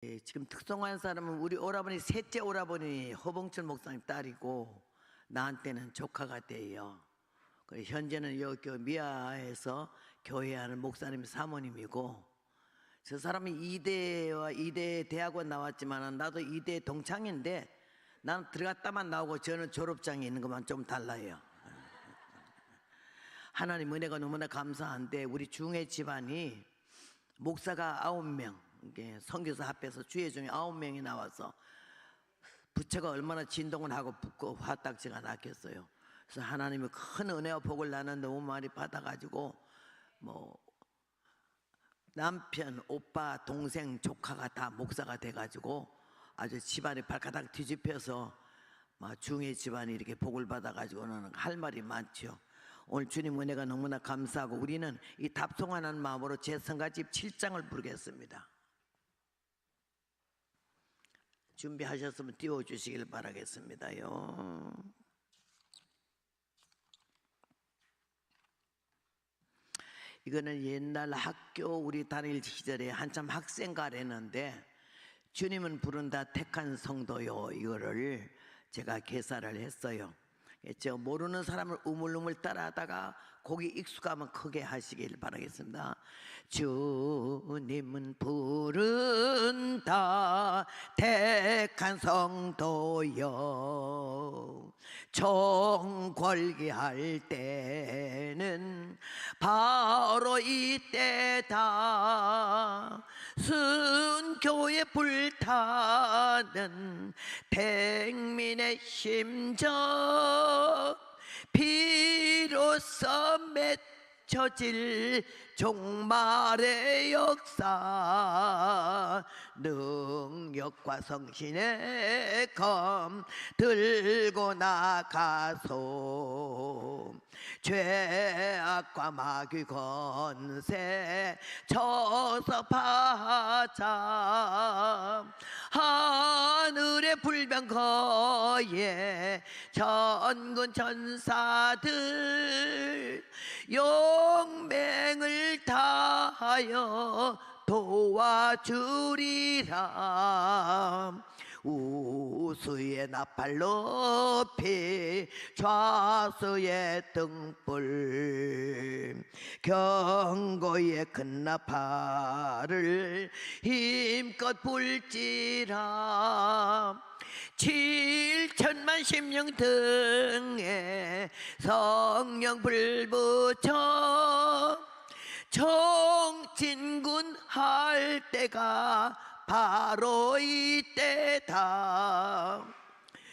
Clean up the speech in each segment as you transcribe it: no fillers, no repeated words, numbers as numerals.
지금 특송한 사람은 우리 오라버니 셋째 오라버니 허봉철 목사님 딸이고 나한테는 조카가 돼요. 현재는 여기 미아에서 교회하는 목사님 사모님이고, 저 사람이 이대 대학원 나왔지만 나도 이대 동창인데 나는 들어갔다만 나오고 저는 졸업장에 있는 것만 좀 달라요. 하나님 은혜가 너무나 감사한데 우리 중회 집안이 목사가 9명, 선교사 합해서 주회 중에 9명이 나와서 부처가 얼마나 진동을 하고 붓고 화딱지가 났겠어요. 그래서 하나님이 큰 은혜와 복을 나는 너무 많이 받아가지고 남편, 오빠, 동생, 조카가 다 목사가 돼가지고 아주 집안이 발가닥 뒤집혀서 중회 집안이 이렇게 복을 받아가지고는 할 말이 많죠. 오늘 주님 은혜가 너무나 감사하고 우리는 이 답송하는 마음으로 제 성가집 7장을 부르겠습니다. 준비하셨으면 띄워주시길 바라겠습니다요. 이거는 옛날 학교 우리 다닐 시절에 한참 학생가래는데 주님은 부른다 택한 성도요, 이거를 제가 개사를 했어요. 모르는 사람을 우물우물 따라하다가 곡이 익숙하면 크게 하시길 바라겠습니다. 주님은 부른다 택한 성도여, 종궐기할 때는 바로 이때다. 순교에 불타는 백민의 심정, 비로소 맺혀질 종말의 역사, 능력과 성신의 검 들고 나가소. 죄악과 마귀 권세 저섭하자. 하늘의 불병거에 전군 천사들 용맹을 다하여 도와주리라. 우수의 나팔 높이 좌수의 등불, 경고의 큰 나팔을 힘껏 불지라. 7천만 심령 등에 성령 불 붙여 정진군 할 때가 바로 이때다.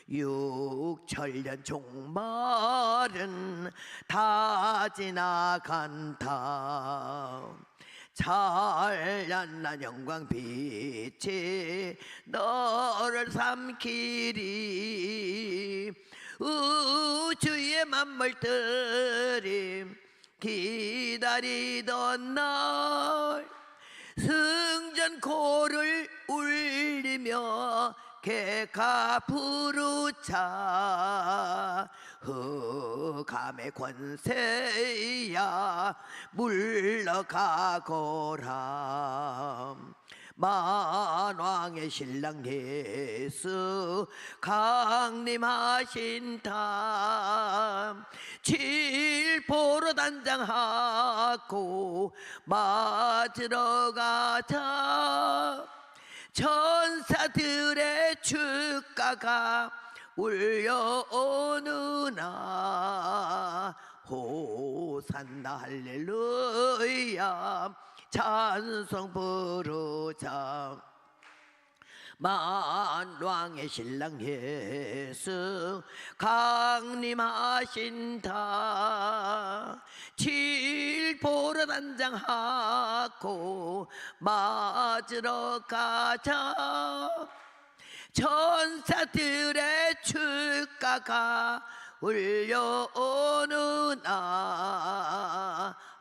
6천년 종말은 다 지나간다. 찬란한 영광 빛이 너를 삼키리. 우주의 만물들이 기다리던 날, 승전 고를 울리며 개가 부르자. 흑암의 권세야 물러가거라. 만왕의 신랑 예수 강림하신다. 칠포로 단장하고 맞으러 가자. 천사들의 축가가 울려오느나. 호산나 할렐루야 찬송 부르자. 만왕의 신랑 예수 강림하신다. 칠포로 단장하고 맞으러 가자. 천사들의 축가가 울려오느나.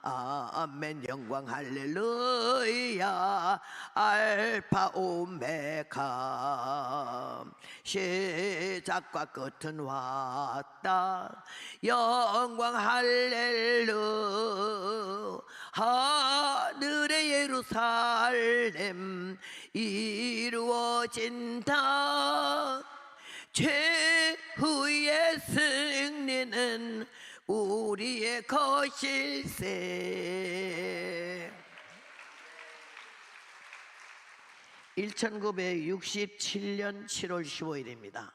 아멘 영광 할렐루야 알파 오메가. 시작과 끝은 왔다. 영광 할렐루야 하늘의 예루살렘 이루어진다. 최후의 승리는 우리의 것일세. 1967년 7월 15일입니다.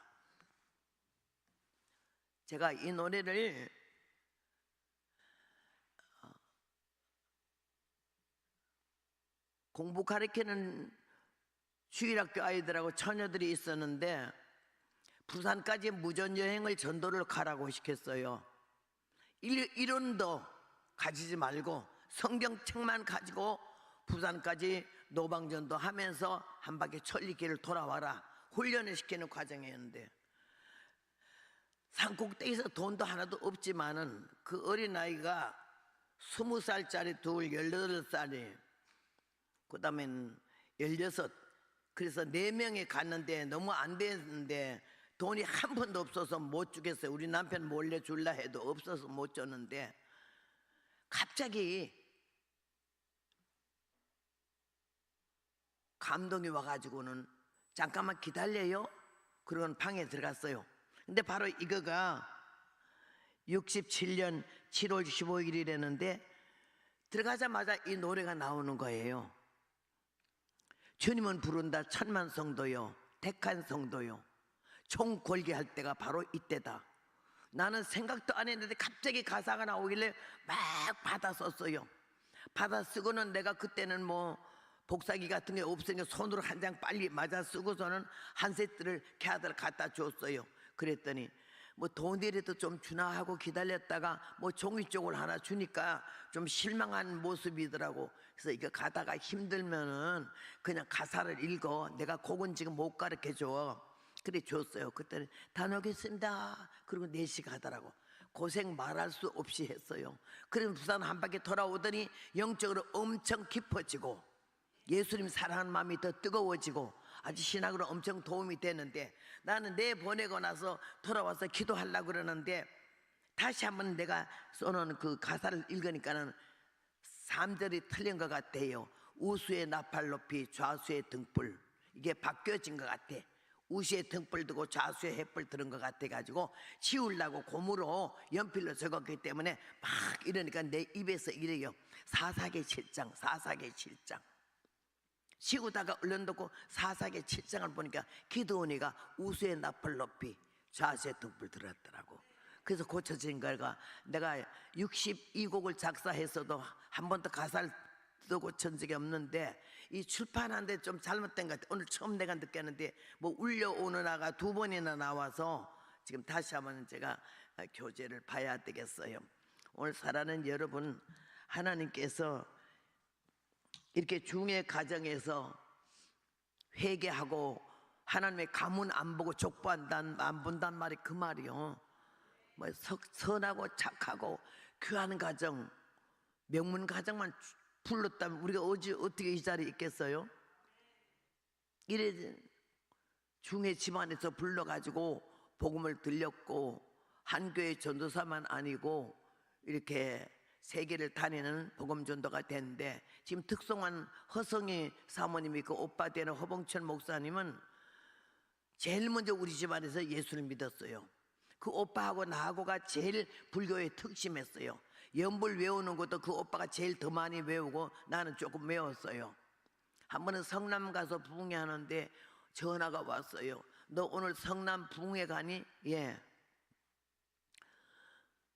제가 이 노래를 공부 가르치는 주일학교 아이들하고 처녀들이 있었는데 부산까지 무전여행을 전도를 가라고 시켰어요. 이론도 가지지 말고 성경책만 가지고 부산까지 노방전도 하면서 한 바퀴 천리길을 돌아와라, 훈련을 시키는 과정이었는데 산꼭대기에서 돈도 하나도 없지만은 그 어린아이가 20살짜리 둘, 18살이, 그 다음엔 16, 그래서 4명이 갔는데 너무 안 되는데 돈이 한 푼도 없어서 못 주겠어요. 우리 남편 몰래 줄라 해도 없어서 못 줬는데 갑자기 감동이 와가지고는 잠깐만 기다려요. 그러고는 방에 들어갔어요. 근데 바로 이거가 67년 7월 15일이라는데 들어가자마자 이 노래가 나오는 거예요. 주님은 부른다 천만 성도요, 택한 성도요, 총 걸게 할 때가 바로 이때다. 나는 생각도 안 했는데 갑자기 가사가 나오길래 막 받아 썼어요. 받아 쓰고는 내가 그때는 뭐 복사기 같은 게 없으니까 손으로 한 장 빨리 맞아 쓰고서는 한 세트를 걔들 갖다 줬어요. 그랬더니 뭐 돈이라도 좀 주나 하고 기다렸다가 뭐 종이 쪽을 하나 주니까 좀 실망한 모습이더라고. 그래서 이거 가다가 힘들면은 그냥 가사를 읽어, 내가 곡은 지금 못 가르쳐줘. 그래 줬어요. 그때는 다녀오겠습니다. 그리고 4시 가더라고. 고생 말할 수 없이 했어요. 그래서 부산 한 바퀴 돌아오더니 영적으로 엄청 깊어지고 예수님 사랑하는 마음이 더 뜨거워지고 아주 신학으로 엄청 도움이 되는데, 나는 내 보내고 나서 돌아와서 기도하려고 그러는데 다시 한번 내가 써놓은 그 가사를 읽으니까는 3절이 틀린 것 같아요. 우수의 나팔 높이 좌수의 등불, 이게 바뀌어진 것 같아. 우시의 등불 두고 좌수의 햇불 들은 것 같아가지고 치우려고 고무로 연필로 적었기 때문에 막 이러니까 내 입에서 이래요. 사사기 7장, 사사기 7장. 치우다가 얼른 듣고 사사기 7장을 보니까 기드온이가 우수의 나팔 높이 좌수의 등불 들었더라고. 그래서 고쳐진 거가, 내가 62곡을 작사했어도 한 번도 가사를 쓰고 천 적이 없는데 이 출판하는데 좀 잘못된 것 같아. 오늘 처음 내가 느꼈는데 뭐 울려오느라가 2번이나 나와서 지금 다시 한번 제가 교재를 봐야 되겠어요. 오늘 사랑하는 여러분, 하나님께서 이렇게 중의 가정에서 회개하고 하나님의 가문 안 보고 족보안 본단 말이 그 말이요. 뭐 선하고 착하고 귀한 가정, 명문 가정만 불렀다면 우리가 어떻게 이 자리에 있겠어요? 이래 중의 집안에서 불러가지고 복음을 들렸고 한 교회 전도사만 아니고 이렇게 세계를 다니는 복음 전도가 됐는데, 지금 특송한 허성희 사모님이 그 오빠 되는 허봉철 목사님은 제일 먼저 우리 집안에서 예수를 믿었어요. 그 오빠하고 나하고가 제일 불교에 특심했어요. 연불 외우는 것도 그 오빠가 제일 더 많이 외우고 나는 조금 외웠어요. 한 번은 성남 가서 부흥회 하는데 전화가 왔어요. 너 오늘 성남 부흥회 가니? 예.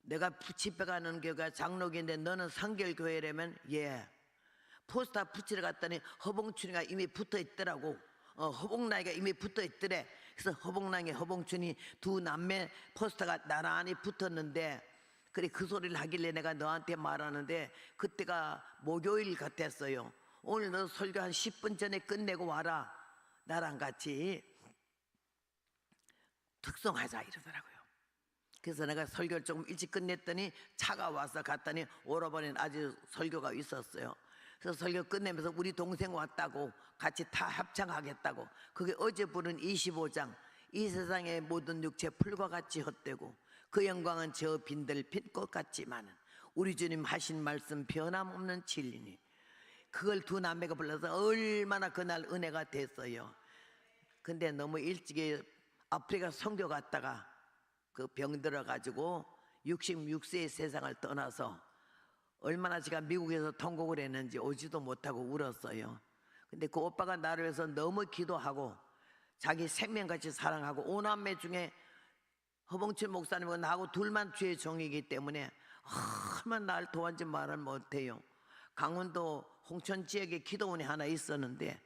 내가 집회 가는 교회가 장로교인데 너는 상결교회라면? 예. 포스터 붙이러 갔더니 허봉춘이가 이미 붙어 있더라고. 허봉랑이가 이미 붙어 있더래. 그래서 허봉랑이 허봉춘이 두 남매 포스터가 나란히 붙었는데, 그래 그 소리를 하길래 내가 너한테 말하는데 그때가 목요일 같았어요. 오늘 너 설교 한 10분 전에 끝내고 와라. 나랑 같이 특송하자 이러더라고요. 그래서 내가 설교를 조금 일찍 끝냈더니 차가 와서 갔더니 오라버니는 아주 설교가 있었어요. 그래서 설교 끝내면서 우리 동생 왔다고 같이 다 합창하겠다고. 그게 어제 부른 25장, 이 세상의 모든 육체 풀과 같이 헛되고 그 영광은 저 빈들 빈꽃 같지만은 우리 주님 하신 말씀 변함없는 진리니 그걸 두 남매가 불러서 얼마나 그날 은혜가 됐어요. 근데 너무 일찍 아프리카 선교 갔다가 그 병 들어가지고 66세의 세상을 떠나서 얼마나 제가 미국에서 통곡을 했는지 오지도 못하고 울었어요. 근데 그 오빠가 나를 위해서 너무 기도하고 자기 생명같이 사랑하고 오남매 중에 허봉철 목사님과 나하고 둘만 주의 종이기 때문에 얼마나 날 도와준 말은 못해요. 강원도 홍천 지역에 기도원이 하나 있었는데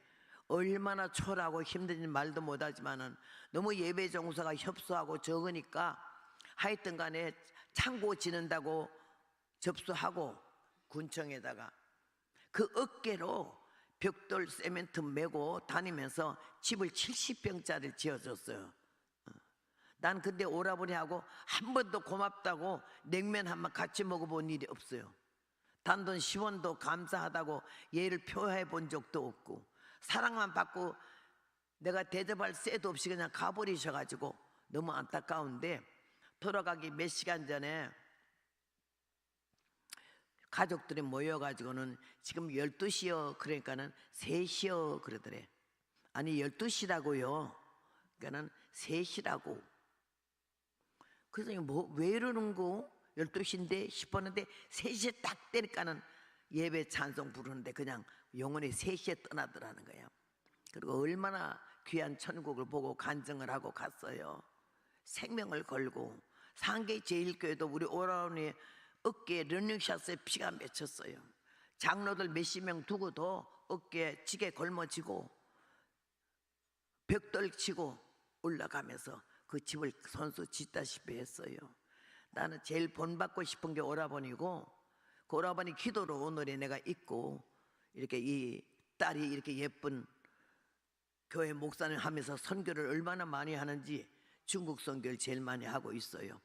얼마나 초라하고 힘든지 말도 못하지만은 너무 예배 종사가 협소하고 적으니까 하여튼 간에 창고 지는다고 접수하고 군청에다가 그 어깨로 벽돌 세멘트 메고 다니면서 집을 70평짜리를 지어줬어요. 난 근데 오라버니하고 한 번도 고맙다고 냉면 한 번 같이 먹어본 일이 없어요. 단돈 10원도 감사하다고 예를 표해 본 적도 없고 사랑만 받고 내가 대접할 새도 없이 그냥 가버리셔가지고 너무 안타까운데 돌아가기 몇 시간 전에 가족들이 모여가지고는 지금 12시요 그러니까는 3시요 그러더래. 아니 12시라고요. 그러니까는 3시라고. 그래서 왜 이러는 거? 12시인데 싶었는데 3시에 딱 되니까는 예배 찬송 부르는데 그냥 영원히 3시에 떠나더라는 거예요. 그리고 얼마나 귀한 천국을 보고 간증을 하고 갔어요. 생명을 걸고 상계 제일교회도 우리 오라버니 어깨에 러닝샷에 피가 맺혔어요. 장로들 몇십 명 두고도 어깨에 지게 걸머지고 벽돌 치고 올라가면서 그 집을 선수 짓다시피 했어요. 나는 제일 본받고 싶은 게 오라버니고 그 오라버니 기도로 오늘에 내가 있고 이렇게 이 딸이 이렇게 예쁜 교회 목사님 하면서 선교를 얼마나 많이 하는지 중국 선교를 제일 많이 하고 있어요.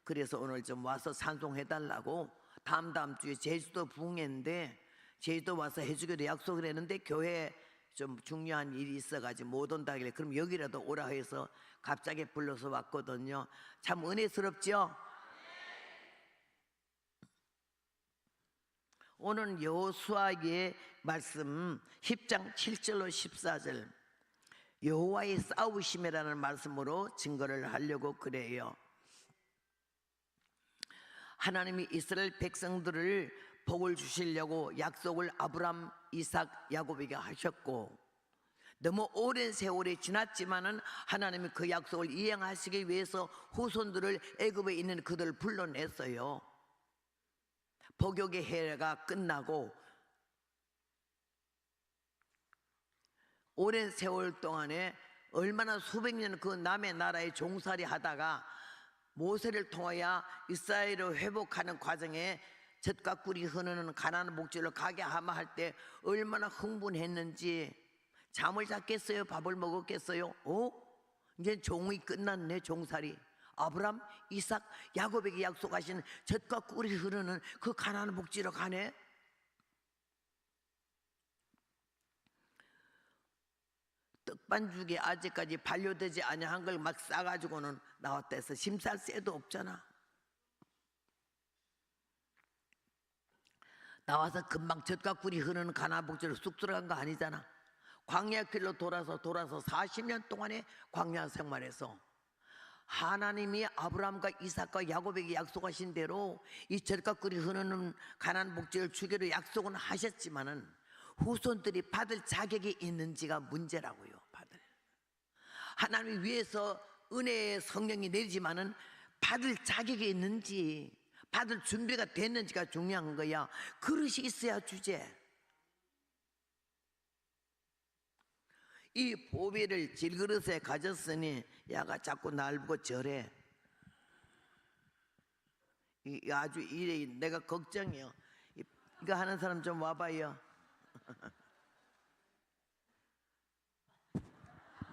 그래서 오늘 좀 와서 찬송해달라고 다음 주에 제주도 부흥회인데 제주도 와서 해주기로 약속을 했는데 교회에 좀 중요한 일이 있어가지고 못 온다길래 그럼 여기라도 오라 해서 갑자기 불러서 왔거든요. 참 은혜스럽죠? 오늘 여호수아의 말씀 10장 7절로 14절 여호와의 싸우심이라는 말씀으로 증거를 하려고 그래요. 하나님이 이스라엘 백성들을 복을 주시려고 약속을 아브람, 이삭, 야곱에게 하셨고 너무 오랜 세월이 지났지만은 하나님이 그 약속을 이행하시기 위해서 후손들을 애굽에 있는 그들을 불러냈어요. 복역의 해가 끝나고 오랜 세월 동안에 얼마나 수백 년 그 남의 나라에 종살이 하다가 모세를 통하여 이스라엘을 회복하는 과정에 젖과 꿀이 흐르는 가나안 목지로 가게 하마 할 때 얼마나 흥분했는지 잠을 잤겠어요? 밥을 먹었겠어요? 이제 종이 끝났네. 종살이 아브람, 이삭, 야곱에게 약속하신 젖과 꿀이 흐르는 그 가나안 목지로 가네. 떡반죽이 아직까지 반려되지 아니한 걸 막 싸가지고는 나왔다 해서 심살 새도 없잖아. 나와서 금방 젖과 꿀이 흐르는 가나안 목지로 쑥 들어간 거 아니잖아. 광야 길로 돌아서 40년 동안의 광야 생활에서 하나님이 아브라함과 이삭과 야곱에게 약속하신 대로 이 젖과 꿀이 흐르는 가나안 목지를 주기로 약속은 하셨지만은 후손들이 받을 자격이 있는지가 문제라고요. 하나님 위해서 은혜의 성령이 내리지만은 받을 자격이 있는지 받을 준비가 됐는지가 중요한 거야. 그릇이 있어야 주제. 이 보배를 질그릇에 가졌으니 야가 자꾸 날 보고 절해. 이 아주 이래 내가 걱정이요. 이거 하는 사람 좀 와봐요.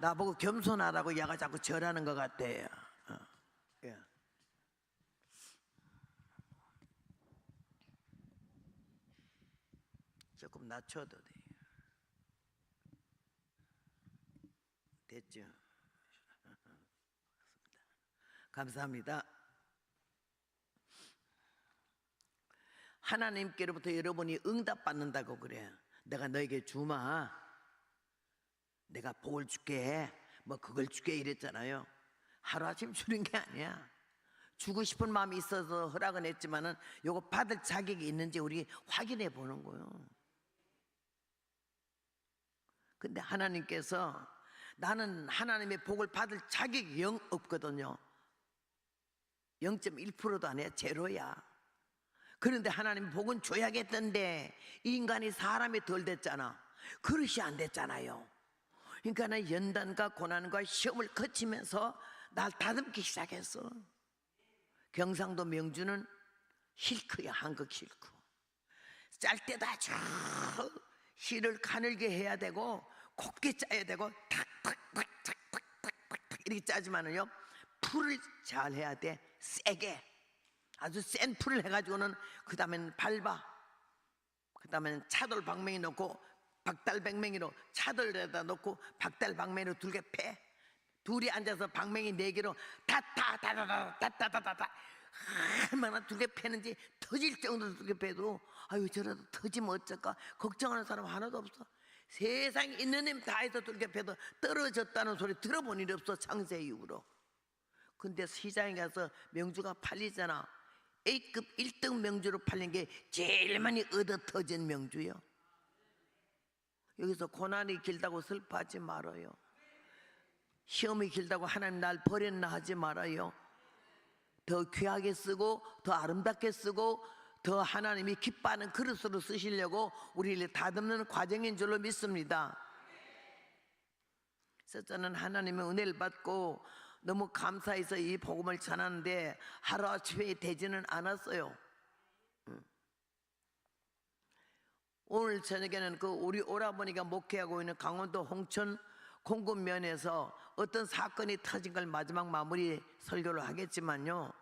나보고 겸손하라고 야가 자꾸 절하는 것 같아요. 예. 조금 낮춰도 돼요. 됐죠? 감사합니다. 하나님께로부터 여러분이 응답받는다고 그래. 내가 너에게 주마, 내가 복을 줄게, 뭐 그걸 줄게 이랬잖아요. 하루아침 주는 게 아니야. 주고 싶은 마음이 있어서 허락은 했지만은 요거 받을 자격이 있는지 우리 확인해 보는 거예요. 근데 하나님께서 나는 하나님의 복을 받을 자격이 영 없거든요. 0.1%도 안 해. 제로야. 그런데 하나님 복은 줘야겠던데 인간이 사람이 덜 됐잖아. 그릇이 안 됐잖아요. 그러니까 나 연단과 고난과 시험을 거치면서 날 다듬기 시작했어. 경상도 명주는 실크야. 한국 실크. 짤 때도 아주 실을 가늘게 해야 되고 곱게 짜야 되고 탁탁탁탁탁탁 이렇게 짜지만은요, 풀을 잘 해야 돼. 세게 아주 센 풀을 해가지고는 그 다음엔 밟아. 그 다음엔 차돌 방맹이 넣고 박달 방맹이로 차돌에다 넣고 박달 방맹이로 둘게 패. 둘이 앉아서 방맹이 4개로 타타타타타타타타타 얼마나 두개 패는지 터질 정도로 두개 패도 아유 저라도 터지면 어쩔까 걱정하는 사람 하나도 없어. 세상에 있는 힘 다해서 두개 패도 떨어졌다는 소리 들어본 일이 없어. 창세 이후로. 근데 시장에 가서 명주가 팔리잖아. A급 1등 명주로 팔린 게 제일 많이 얻어 터진 명주요. 여기서 고난이 길다고 슬퍼하지 말아요. 시험이 길다고 하나님 날 버렸나 하지 말아요. 더 귀하게 쓰고 더 아름답게 쓰고 더 하나님이 기뻐하는 그릇으로 쓰시려고 우리를 다듬는 과정인 줄로 믿습니다. 그래서 저는 하나님의 은혜를 받고 너무 감사해서 이 복음을 전하는데 하루아침에 되지는 않았어요. 오늘 저녁에는 그 우리 오라버니가 목회하고 있는 강원도 홍천 공급면에서 어떤 사건이 터진 걸 마지막 마무리 설교를 하겠지만요,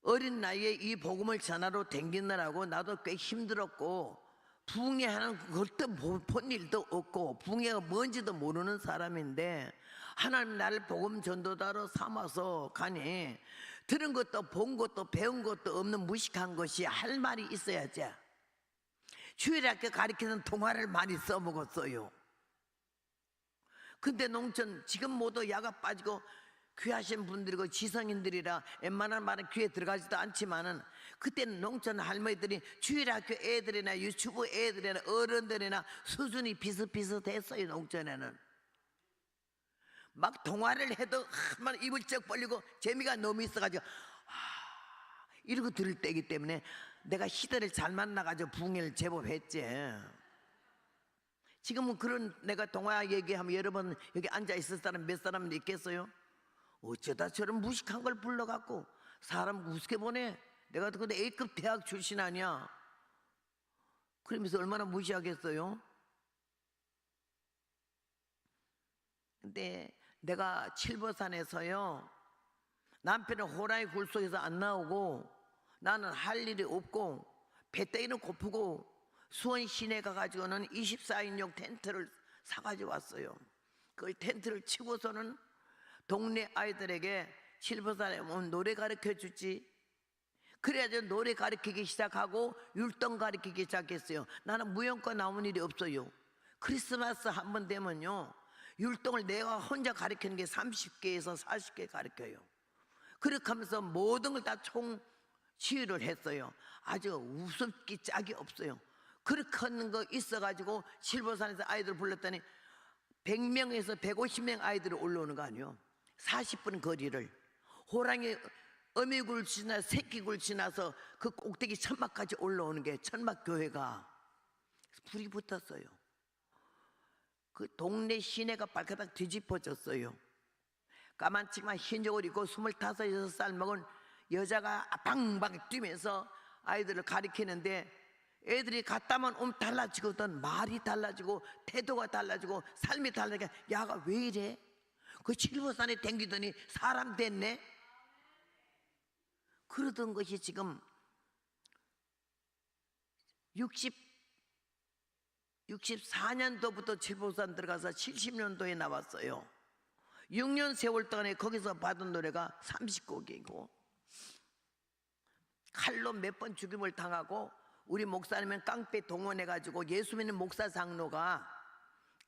어린 나이에 이 복음을 전하러 댕기느라고 나도 꽤 힘들었고 부흥회하는 것도 본 일도 없고 부흥회가 뭔지도 모르는 사람인데 하나님 나를 복음 전도자로 삼아서 가니 들은 것도 본 것도 배운 것도 없는 무식한 것이 할 말이 있어야지. 주일학교 가르치는 동화를 많이 써먹었어요. 근데 농촌 지금 모두 야가 빠지고 귀하신 분들이고 지성인들이라 웬만한 말은 귀에 들어가지도 않지만은 그때는 농촌 할머니들이 주일학교 애들이나 유치부 애들이나 어른들이나 수준이 비슷비슷했어요. 농촌에는 막 동화를 해도 한번 입을 쩍 벌리고 재미가 너무 있어가지고 이러고 들을 때이기 때문에 내가 시대를 잘 만나가지고 부흥회를 제법 했지. 지금은 그런 내가 동화 얘기하면 여러분 여기 앉아있을 사람 몇 사람 있겠어요? 어쩌다 저런 무식한 걸 불러갖고 사람 우습게 보내. 내가 근데 A급 대학 출신 아니야. 그러면서 얼마나 무시하겠어요? 근데 내가 칠보산에서요, 남편은 호랑이 굴 속에서 안 나오고 나는 할 일이 없고 배때기는 고프고 수원 시내 가가지고는 24인용 텐트를 사가지고 왔어요. 그걸 텐트를 치고서는 동네 아이들에게 칠보산에 오면 노래 가르쳐주지. 그래야지 노래 가르치기 시작하고 율동 가르치기 시작했어요. 나는 무용과 나온 일이 없어요. 크리스마스 한 번 되면요, 율동을 내가 혼자 가르치는 게 30개에서 40개 가르쳐요. 그렇게 하면서 모든 걸 다 총 치유를 했어요. 아주 우습기 짝이 없어요. 그렇게 하는 거 있어가지고 칠보산에서 아이들 불렀더니 100명에서 150명 아이들이 올라오는 거 아니에요. 40분 거리를 호랑이 어미굴 지나 새끼굴 지나서 그 꼭대기 천막까지 올라오는 게 천막교회가 불이 붙었어요. 그 동네 시내가 발가락 뒤집어졌어요. 까만 치마 흰 옷 입고 25, 6살 먹은 여자가 방방 뛰면서 아이들을 가리키는데 애들이 갔다만 달라지거든. 말이 달라지고 태도가 달라지고 삶이 달라지고 야가 왜 이래? 그 칠보산에 댕기더니 사람 됐네? 그러던 것이 지금 64년도부터 칠보산 들어가서 70년도에 나왔어요. 6년 세월 동안에 거기서 받은 노래가 30곡이고 칼로 몇 번 죽임을 당하고, 우리 목사님은 깡패 동원해가지고 예수 믿는 목사 장로가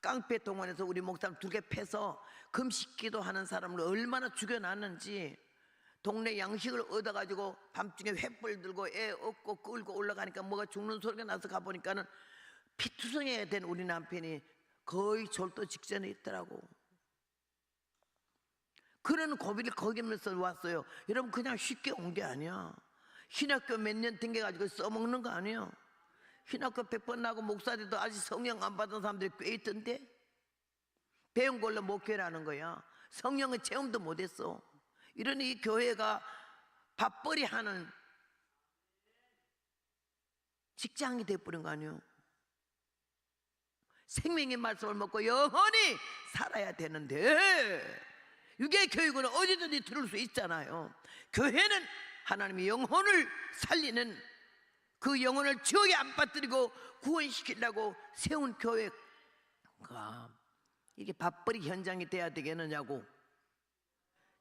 깡패 동원해서 우리 목사님 2개 패서 금식기도 하는 사람을 얼마나 죽여놨는지, 동네 양식을 얻어가지고 밤중에 횃불 들고 애 업고 끌고 올라가니까 뭐가 죽는 소리가 나서 가보니까는 피투성이가 된 우리 남편이 거의 절도 직전에 있더라고. 그런 고비를 거기면서 왔어요. 여러분, 그냥 쉽게 온 게 아니야. 신학교 몇 년 댕겨가지고 써먹는 거 아니에요. 신학교 100번 나고 목사들도 아직 성령 안 받은 사람들이 꽤 있던데, 배운 걸로 목회라는 거야. 성령은 체험도 못했어. 이러니 이 교회가 밥벌이 하는 직장이 돼버린 거 아니에요. 생명의 말씀을 먹고 영원히 살아야 되는데, 유괴 교육은 어디든지 들을 수 있잖아요. 교회는 하나님의 영혼을 살리는, 그 영혼을 지옥에 안 빠뜨리고 구원시키려고 세운 교회가 이게 밥벌이 현장이 돼야 되겠느냐고.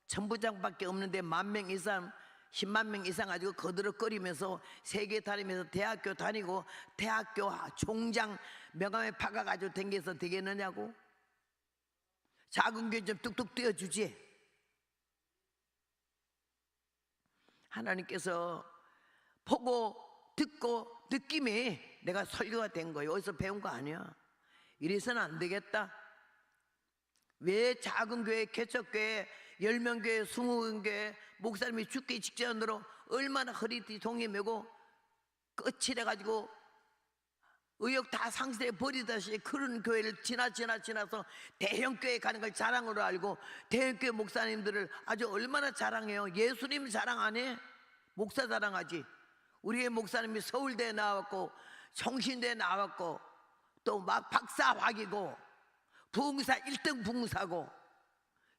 천부장밖에 없는데 10,000명 이상, 10만 명 이상 가지고 거들어거리면서 세계 다니면서 대학교 다니고 대학교 총장 명함에 박아가지고 댕겨서 되겠느냐고. 작은 교회 좀 뚝뚝 띄워주지. 하나님께서 보고 듣고 느낌이 내가 설교가 된 거예요. 어디서 배운 거 아니야. 이래서는 안 되겠다. 왜 작은 교회, 개척교회, 10명 교회, 20명 교회 목사님이 죽기 직전으로 얼마나 허리띠 종이 메고 끝이래가지고 의욕 다 상실해 버리다시피 그런 교회를 지나서 대형교회 가는 걸 자랑으로 알고, 대형교회 목사님들을 아주 얼마나 자랑해요. 예수님 자랑 안 해? 목사 자랑하지. 우리의 목사님이 서울대에 나왔고 성신대에 나왔고 또 막 박사학위고 부흥사 1등 부흥사고,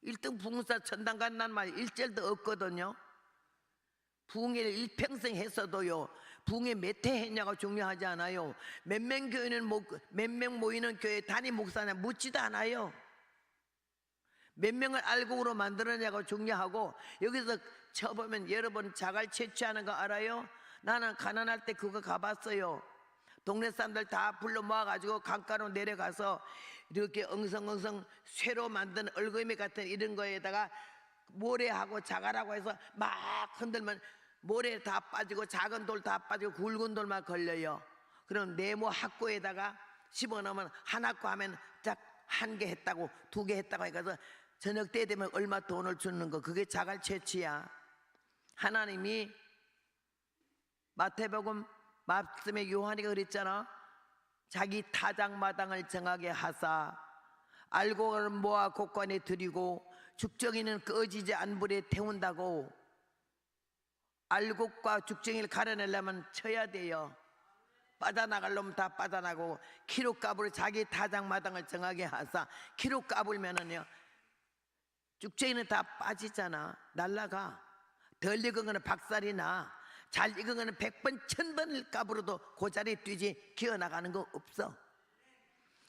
1등 부흥사 천당 간다는 말 일절도 없거든요. 부흥회를 일평생 했어도요, 부흥회 몇 회 했냐가 중요하지 않아요. 몇 명 교회는 몇 명 모이는 교회 단임 목사냐 묻지도 않아요. 몇 명을 알곡으로 만들었냐가 중요하고, 여기서 쳐보면 여러분 자갈 채취하는 거 알아요? 나는 가난할 때 그거 가봤어요. 동네 사람들 다 불러 모아가지고 강가로 내려가서 이렇게 엉성엉성 쇠로 만든 얼거미 같은 이런 거에다가 모래하고 자갈하고 해서 막 흔들면 모래 다 빠지고 작은 돌 다 빠지고 굵은 돌만 걸려요. 그럼 네모 학구에다가 집어넣으면 한 학구 하면 딱 1개 했다고 2개 했다고 해서 저녁 때 되면 얼마 돈을 주는 거, 그게 자갈 채취야. 하나님이 마태복음 말씀에 요한이가 그랬잖아. 자기 타작마당을 정하게 하사 알곡을 모아 곳간에 들이고 죽정이는 꺼지지 않은 불에 태운다고. 알곡과 죽정이를 가려내려면 쳐야 돼요. 빠져나갈 놈은 다 빠져나가고, 키로값으로 자기 타작마당을 정하게 하사. 키로 까불면은요 죽정이는 다 빠지잖아. 날라가. 덜 익은 거는 박살이 나. 잘 익은 거는 100번 1000번을 까불어도 그 자리에 뛰지 기어나가는 거 없어.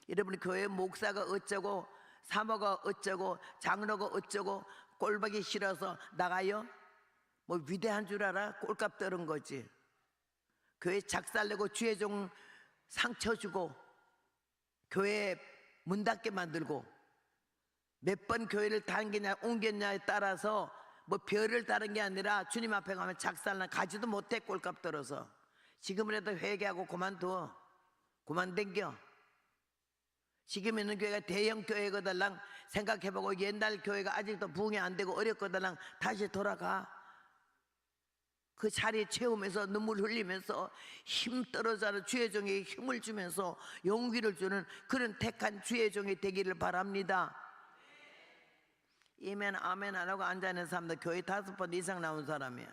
여러분, 교회 목사가 어쩌고 사모가 어쩌고 장로가 어쩌고 꼴보기 싫어서 나가요? 뭐 위대한 줄 알아? 꼴값 떨은 거지. 교회 작살내고 주의 종 상처 주고 교회 문 닫게 만들고, 몇 번 교회를 다니냐 옮겼냐에 따라서 뭐 별을 따른 게 아니라 주님 앞에 가면 작살나 가지도 못해 꼴값 떨어서. 지금이라도 회개하고 그만둬. 그만 댕겨. 지금 있는 교회가 대형 교회거들랑 생각해보고, 옛날 교회가 아직도 부흥이 안 되고 어렵거들랑 다시 돌아가. 그 자리에 채우면서 눈물 흘리면서 힘 떨어져서 주의 종에게 힘을 주면서 용기를 주는 그런 택한 주의 종이 되기를 바랍니다. 아멘 아멘 안 하고 앉아있는 사람들 교회 5번 이상 나온 사람이야.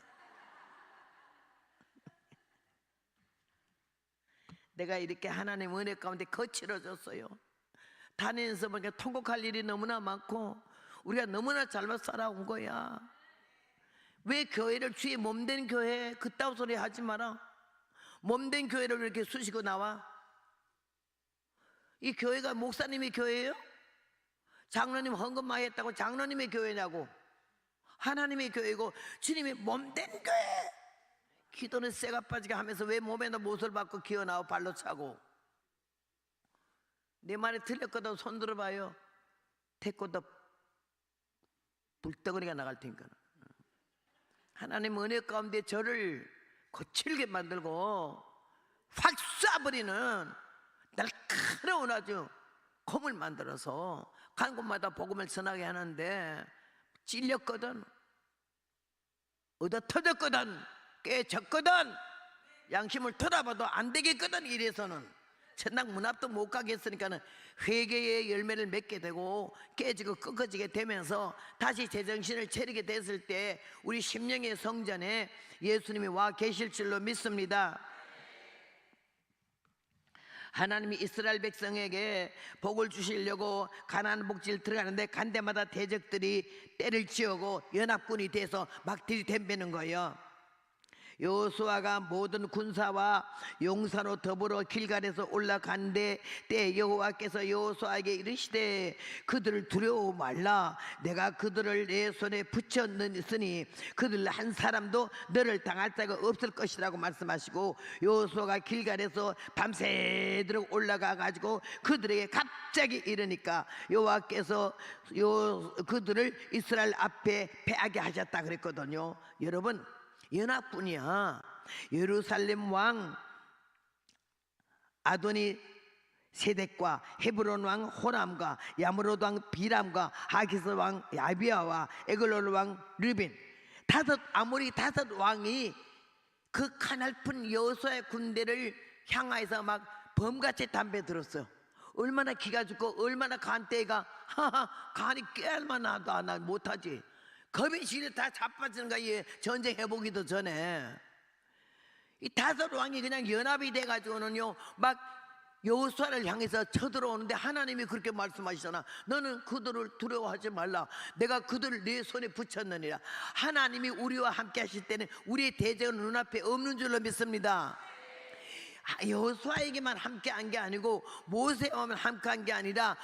내가 이렇게 하나님 은혜 가운데 거칠어졌어요. 다니면서 보니까 통곡할 일이 너무나 많고 우리가 너무나 잘못 살아온 거야. 왜 교회를 주의 몸된 교회 그따위 소리 하지 마라. 몸된 교회를 왜 이렇게 쑤시고 나와? 이 교회가 목사님의 교회예요? 장로님 헌금 많이 했다고 장로님의 교회냐고. 하나님의 교회고 주님의 몸된 교회. 기도는 쇠가 빠지게 하면서 왜 몸에다 못을 받고 기어나와 발로 차고. 내 말이 틀렸거든. 손 들어봐요. 태권도 불덩어리가 나갈 테니까. 하나님 은혜 가운데 저를 거칠게 만들고 확 쏴버리는 날카로운 아주 검을 만들어서 간 곳마다 복음을 전하게 하는데 찔렸거든, 얻어 터졌거든, 깨졌거든, 양심을 돌아봐도 안 되겠거든. 이래서는 천당 문 앞도 못 가게 했으니까는 회개의 열매를 맺게 되고 깨지고 꺾어지게 되면서 다시 제정신을 차리게 됐을 때 우리 심령의 성전에 예수님이 와 계실 줄로 믿습니다. 하나님이 이스라엘 백성에게 복을 주시려고 가나안 복지를 들어가는데 간 데마다 대적들이 때를 지우고 연합군이 돼서 막 들이댐비는 거예요. 여호수아가 모든 군사와 용사로 더불어 길갈에서 올라간데 때 여호와께서 여호수아에게 이르시되 그들을 두려워 말라. 내가 그들을 내 손에 붙였으니 그들 한 사람도 너를 당할 자가 없을 것이라고 말씀하시고, 여호수아가 길갈에서 밤새도록 올라가 가지고 그들에게 갑자기 이르니까 여호와께서 그들을 이스라엘 앞에 패하게 하셨다 그랬거든요. 여러분, 연합군이야. 예루살렘 왕 아도니 세덱과 헤브론 왕 호람과 야므롯 왕 비람과 하기스 왕 야비아와 에글론 왕 르빈, 아모리 다섯 왕이 그 가냘픈 여호수아의 군대를 향하여서 막 범같이 담배 들었어요. 얼마나 기가 죽고 얼마나 간대가 간이 깨알만 나도 안 못하지. 겁이 실에 다 자빠지는 거야. 전쟁 해보기도 전에 이 다섯 왕이 그냥 연합이 돼가지고는요 막 여호수아를 향해서 쳐들어오는데 하나님이 그렇게 말씀하시잖아. 너는 그들을 두려워하지 말라. 내가 그들을 내 손에 붙였느니라. 하나님이 우리와 함께 하실 때는 우리의 대적은 눈앞에 없는 줄로 믿습니다. 여호수아에게만 함께 한 게 아니고 모세와만 함께 한 게 아니라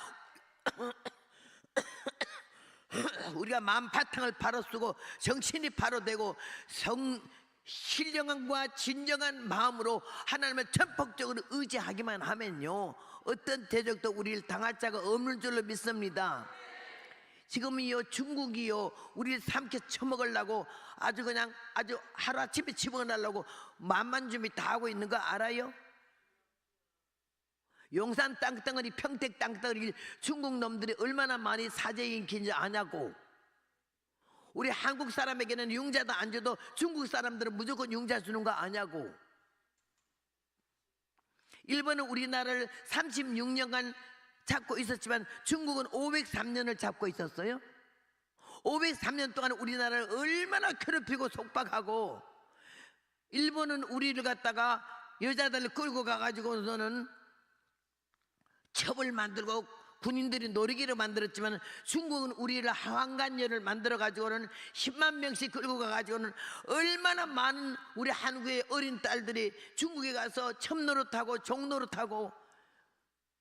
우리가 마음 바탕을 바로 쓰고 정신이 바로 되고 신령함과 진정한 마음으로 하나님을 전폭적으로 의지하기만 하면요 어떤 대적도 우리를 당할 자가 없는 줄로 믿습니다. 지금은요 중국이요 우리를 삼켜 처먹으려고 아주 그냥 아주 하루아침에 집어넣으려고 만만 준비 다 하고 있는 거 알아요? 용산 땅덩어리, 평택 땅덩어리 중국 놈들이 얼마나 많이 사제 인기인지 아냐고. 우리 한국 사람에게는 융자도 안 줘도 중국 사람들은 무조건 융자 주는 거 아냐고. 일본은 우리나라를 36년간 잡고 있었지만 중국은 503년을 잡고 있었어요. 503년 동안 우리나라를 얼마나 괴롭히고 속박하고, 일본은 우리를 갖다가 여자들을 끌고 가가지고서는 첩을 만들고 군인들이 놀이기를 만들었지만 중국은 우리를 하왕간녀를 만들어 가지고는 10만 명씩 끌고 가가지고는 얼마나 많은 우리 한국의 어린 딸들이 중국에 가서 첩노릇하고 종노릇하고,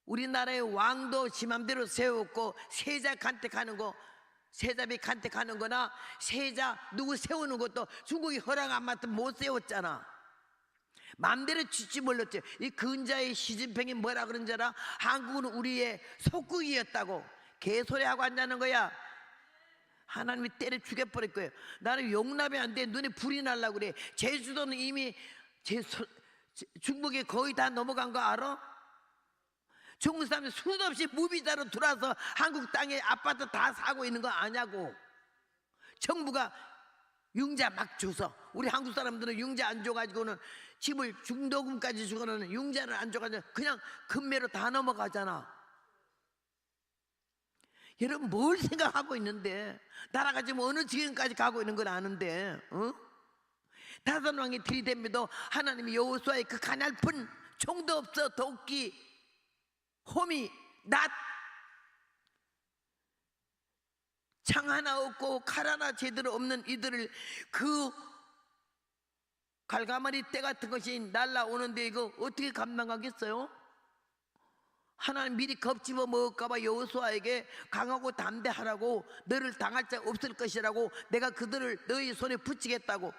우리나라의 왕도 지 맘대로 세웠고 세자 간택하는 거, 세자비 간택하는 거나 세자 누구 세우는 것도 중국이 허락 안 받으면 못 세웠잖아. 마음대로 짓지 몰랐죠. 이 근자의 시진핑이 뭐라 그런 줄 알아? 한국은 우리의 속국이었다고 개소리하고 앉아는 거야. 하나님이 때려 죽여버릴 거예요. 나는 용납이 안 돼. 눈에 불이 날라고 그래. 제주도는 이미 중국에 거의 다 넘어간 거 알아? 중국 사람이 수도 없이 무비자로 들어와서 한국 땅에 아파트 다 사고 있는 거 아냐고. 정부가 융자 막 줘서, 우리 한국 사람들은 융자 안 줘가지고는 집을 중도금까지 주고는 융자를 안 줘가지고 그냥 금매로 다 넘어가잖아. 여러분 뭘 생각하고 있는데, 나라가 지금 어느 지경까지 가고 있는 걸 아는데, 다섯 왕이 들이댐에도 하나님이 여호수아의 그 가냘픈 총도 없어 도끼, 호미, 낫, 창 하나 없고 칼 하나 제대로 없는 이들을 그 갈가마리 때 같은 것이 날라오는데 이거 어떻게 감당하겠어요? 하나님 미리 겁집어 먹을까봐 여호수아에게 강하고 담대하라고, 너를 당할 자 없을 것이라고, 내가 그들을 너희 손에 붙이겠다고.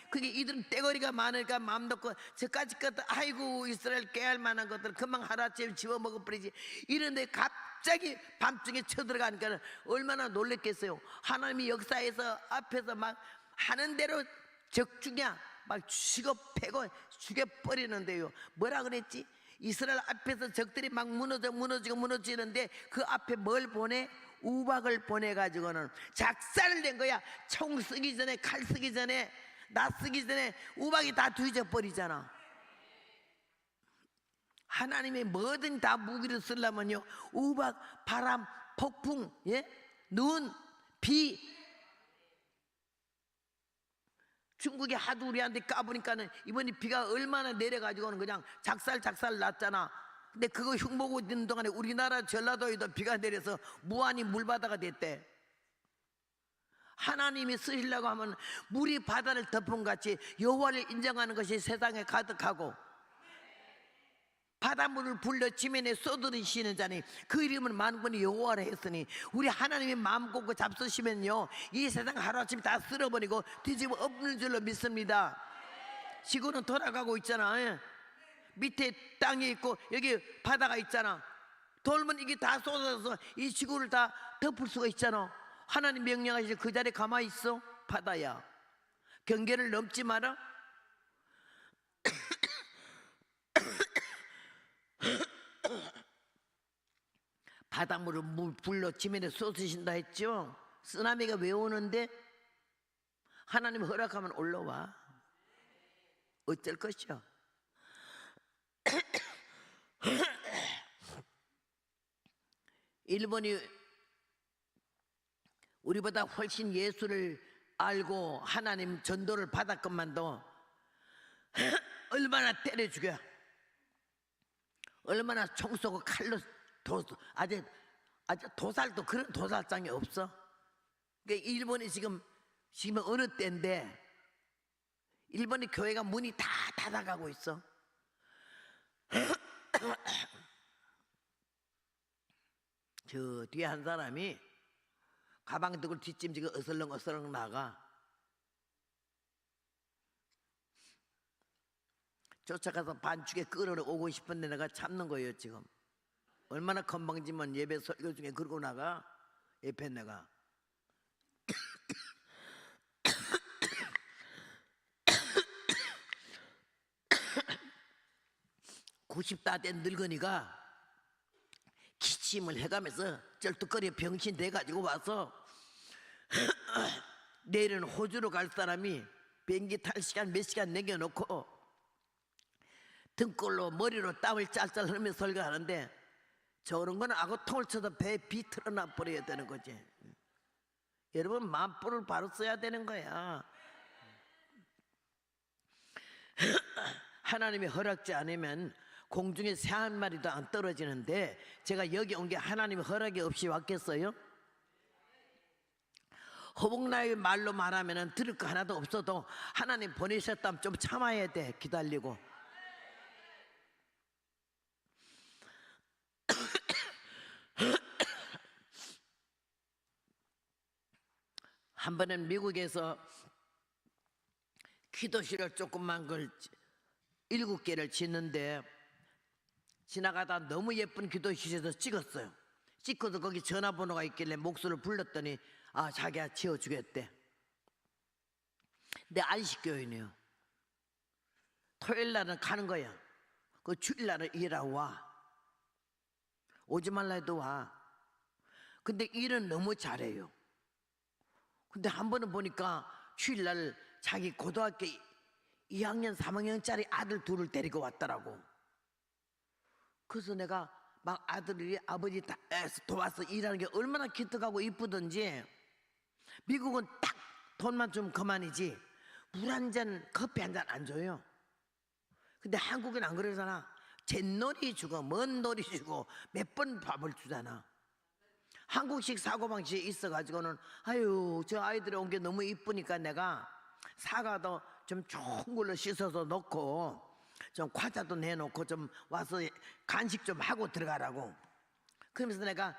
그게 이들은 떼거리가 많으니까 마음 놓고 저까지 것들 아이고 이스라엘 깨할 만한 것들 금방 하루아침에 집어먹어버리지 이런데 갑자기 밤중에 쳐들어가니까 얼마나 놀랬겠어요. 하나님이 역사에서 앞에서 막 하는 대로 적중이야 막 죽여 패고 죽여버리는데요. 뭐라 그랬지? 이스라엘 앞에서 적들이 막 무너지는데 그 앞에 뭘 보내? 우박을 보내가지고는 작살을 낸 거야. 총 쓰기 전에 칼 쓰기 전에 나 쓰기 전에 우박이 다 뒤져버리잖아. 하나님이 뭐든 다 무기를 쓰려면요 우박, 바람, 폭풍, 눈, 비. 중국이 하도 우리한테 까보니까는 이번에 비가 얼마나 내려가지고는 그냥 작살 났잖아. 근데 그거 흉보고 있는 동안에 우리나라 전라도에도 비가 내려서 무한히 물바다가 됐대. 하나님이 쓰시려고 하면 물이 바다를 덮은 같이 여호와를 인정하는 것이 세상에 가득하고 바닷물을 불러 지면에 쏟으시는 자니 그 이름은 만군의 여호와라 했으니 우리 하나님이 마음 꽂고 잡수시면요 이 세상 하루아침에 다 쓸어버리고 뒤집어 엎는 줄로 믿습니다. 지구는 돌아가고 있잖아. 밑에 땅이 있고 여기 바다가 있잖아. 돌면 이게 다 쏟아져서 이 지구를 다 덮을 수가 있잖아. 하나님 명령하실 그 자리에 가만히 있어? 바다야 경계를 넘지 마라. 바닷물을 불러 지면에 쏟으신다 했죠. 쓰나미가 왜 오는데? 하나님 허락하면 올라와. 어쩔 것이야. 일본이 우리보다 훨씬 예수를 알고 하나님 전도를 받았건만도 얼마나 때려 죽여, 얼마나 총 쏘고 칼로 아주 도살도 그런 도살장이 없어. 그러니까 일본이 지금 어느 때인데 일본의 교회가 문이 다 닫아가고 있어. 저 뒤에 한 사람이 가방 들고 뒷짐지고 어슬렁어슬렁 나가. 쫓아가서 반죽에 끌어오고 싶은데 내가 참는 거예요. 지금 얼마나 건방지면 예배 설교 중에 그러고 나가. 옆에 내가 90다 된 늙은이가 기침을 해가면서 쩔뚝거려 병신 돼가지고 와서 내일은 호주로 갈 사람이 비행기 탈 시간 몇 시간 남겨놓고 등골로 머리로 땀을 짤짤 흘리면서 설교하는데 저런 거는 악어통을 쳐서 배에 비틀어놔 버려야 되는 거지. 여러분 만불을 바로 써야 되는 거야. 하나님이 허락지 않으면 공중에 새 한 마리도 안 떨어지는데 제가 여기 온 게 하나님의 허락이 없이 왔겠어요? 허복나의 말로 말하면 들을 거 하나도 없어도 하나님 보내셨다면 좀 참아야 돼. 기다리고. 한 번은 미국에서 기도실을 조그만 걸 7개를 짓는데 지나가다 너무 예쁜 기도실에서 찍었어요. 찍고도 거기 전화번호가 있길래 목소리를 불렀더니 아 자기가 지어주겠대. 근데 안식교인이에요. 토요일 날은 가는 거야. 그 주일 날은 일하고 와. 오지 말라 해도 와. 근데 일은 너무 잘해요. 근데 한 번은 보니까 주일 날 자기 고등학교 2학년 3학년짜리 아들 둘을 데리고 왔더라고. 그래서 내가 막 아들이 아버지 다 도와서 일하는 게 얼마나 기특하고 이쁘던지. 미국은 딱 돈만 좀 그만이지 물 한 잔 커피 한 잔 안 줘요. 근데 한국은 안 그러잖아. 잿놀이 주고 먼 놀이 주고 몇 번 밥을 주잖아. 한국식 사고방식이 있어가지고는 아유 저 아이들이 온 게 너무 이쁘니까 내가 사과도 좀 좋은 걸로 씻어서 넣고 좀 과자도 내놓고 좀 와서 간식 좀 하고 들어가라고. 그러면서 내가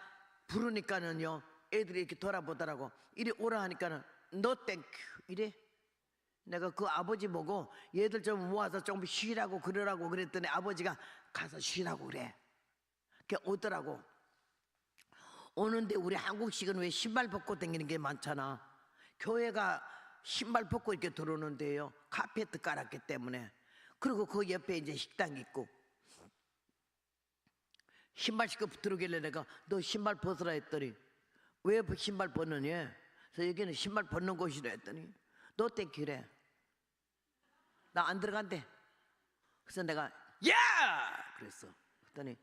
부르니까는요 애들이 이렇게 돌아보더라고. 이리 오라 하니까는 no thank you 이래. 내가 그 아버지 보고 얘들 좀 모아서 좀 쉬라고 그러라고 그랬더니 아버지가 가서 쉬라고 그래. 그게 오더라고. 오는데 우리 한국식은 왜 신발 벗고 다니는 게 많잖아. 교회가 신발 벗고 이렇게 들어오는데요, 카페트 깔았기 때문에. 그리고 그 옆에 이제 식당 있고, 신발 신고 들어오길래 내가 너 신발 벗으라 했더니 왜 신발 벗느냐? 그래서 여기는 신발 벗는 곳이라 했더니 너 땡큐래. 나 안 들어간대. 그래서 내가 야! 그랬어. 그랬더니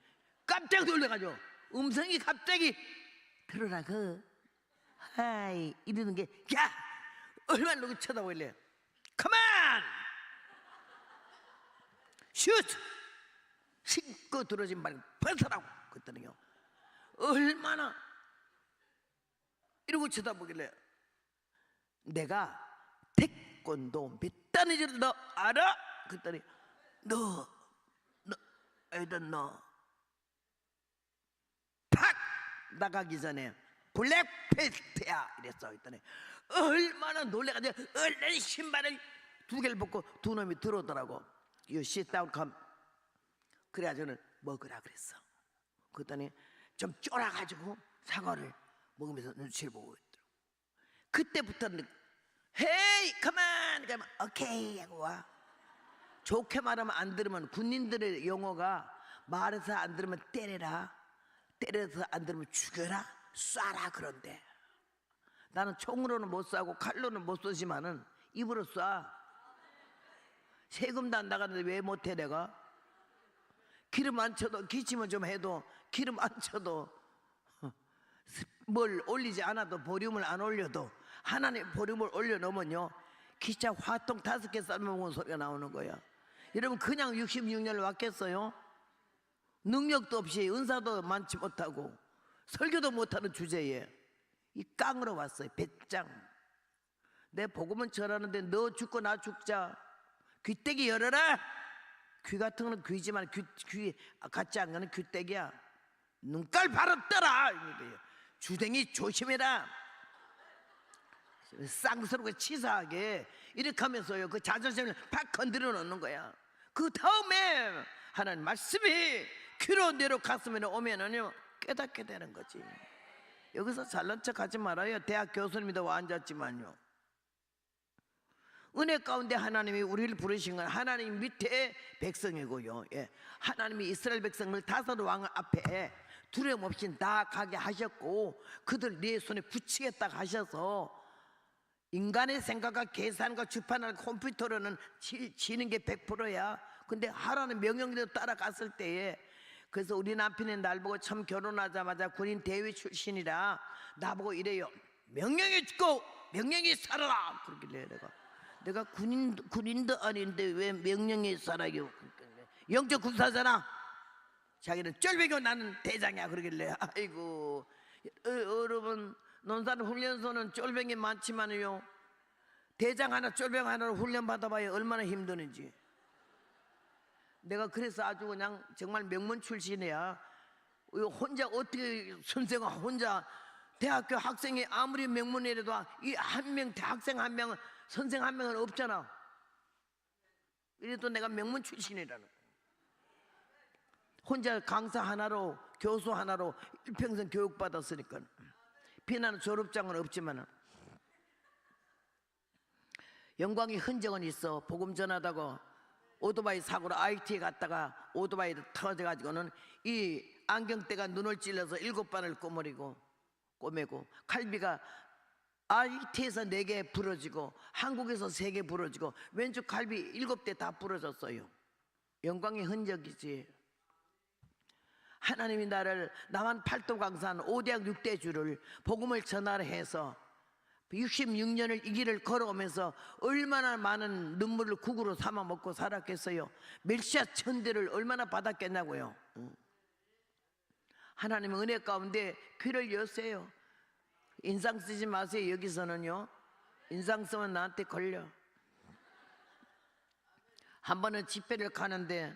깜짝 놀래가지고 음성이 갑자기 들어라고 하이 이러는 게, 야! 얼마나 누구 쳐다보길래 가만! 슛! 신고 들어진 말 벗으라고. 그랬더니요, 얼마나 이러고 쳐다보길래 내가 태권도 몇 단인 줄 너 알아? 그랬더니 너 애들 너 팍 나가기 전에 블랙패스트야 이랬어. 그랬더니 얼마나 놀래가지고 얼른 신발을 두 개를 벗고 두 놈이 들어오더라고. You sit down, come. 그래가지고는 먹으라 그랬어. 그랬더니 좀 쫄아가지고 사과를 먹으면서 눈치를 보고 있더라고. 그때부터는 헤이 가만 가만 오케이 하고 와. 좋게 말하면 안 들으면, 군인들의 용어가 말해서 안 들으면 때려라, 때려서 안 들으면 죽여라, 쏴라 그런데 나는 총으로는 못 쏴고 칼로는 못 쏘지만은 입으로 쏴. 세금도 안 나가는데 왜 못해 내가? 기름 안 쳐도, 기침은 좀 해도 기름 안 쳐도, 뭘 올리지 않아도, 보륨을 안 올려도 하나님 보륨을 올려놓으면요 기차 화통 5개 삶아먹은 소리가 나오는 거야. 여러분 그냥 66년을 왔겠어요? 능력도 없이 은사도 많지 못하고 설교도 못하는 주제에 이 깡으로 왔어요. 배짱. 내 복음은 전하는데 너 죽고 나 죽자. 귀때기 열어라. 귀 같은 거는 귀지만 귀 같지 않은 거는 귀때기야. 눈깔 바로 떠라. 주댕이 조심해라. 쌍스럽고 치사하게 이렇게 하면서요 그 자존심을 팍 건드려 놓는 거야. 그 다음에 하나님 말씀이 귀로 뇌로 가슴에 오면은요 깨닫게 되는 거지. 여기서 잘난 척 하지 말아요. 대학 교수님도 와 앉았지만요, 은혜 가운데 하나님이 우리를 부르신 건 하나님 밑에 백성이고요. 예. 하나님이 이스라엘 백성을 5 왕 앞에 두려움 없이 나아가게 하셨고 그들 네 손에 붙이겠다고 하셔서, 인간의 생각과 계산과 주판을 컴퓨터로는 지는 게 100%야. 근데 하라는 명령대로 따라갔을 때에, 그래서 우리 남편이 날 보고 처음 결혼하자마자 군인 대위 출신이라 나보고 이래요. 명령이 죽고 명령이 살아라. 그러길래 내가 군인도 아닌데 왜 명령이 살아요? 영적 군사잖아. 자기는 쫄배고 나는 대장이야. 그러길래 아이고 여러분, 논산 훈련소는 쫄병이 많지만요 대장 하나 쫄병 하나로 훈련 받아봐야 얼마나 힘드는지. 내가 그래서 아주 그냥 정말 명문 출신이야. 혼자 어떻게 선생아 혼자 대학교 학생이 아무리 명문이라도 이 한 명 대학생 한 명은 선생 한 명은 없잖아. 이래도 내가 명문 출신이라는 거야. 혼자 강사 하나로 교수 하나로 일평생 교육받았으니까. 비난은 졸업장은 없지만 영광의 흔적은 있어. 복음 전하다가 오토바이 사고로 IT에 갔다가 오토바이를 터져가지고는 이 안경대가 눈을 찔러서 7번을 꼬매고 칼비가 IT에서 4개 부러지고 한국에서 3개 부러지고 왼쪽 칼비 7대 다 부러졌어요. 영광의 흔적이지. 하나님이 나만 8도 강산 5대학 6대 주를 복음을 전하라 해서 66년을 이 길을 걸어오면서 얼마나 많은 눈물을 국으로 삼아 먹고 살았겠어요. 멜시아 천대를 얼마나 받았겠냐고요. 하나님은 은혜 가운데 귀를 여세요. 인상 쓰지 마세요. 여기서는요 인상 쓰면 나한테 걸려. 한 번은 집회를 가는데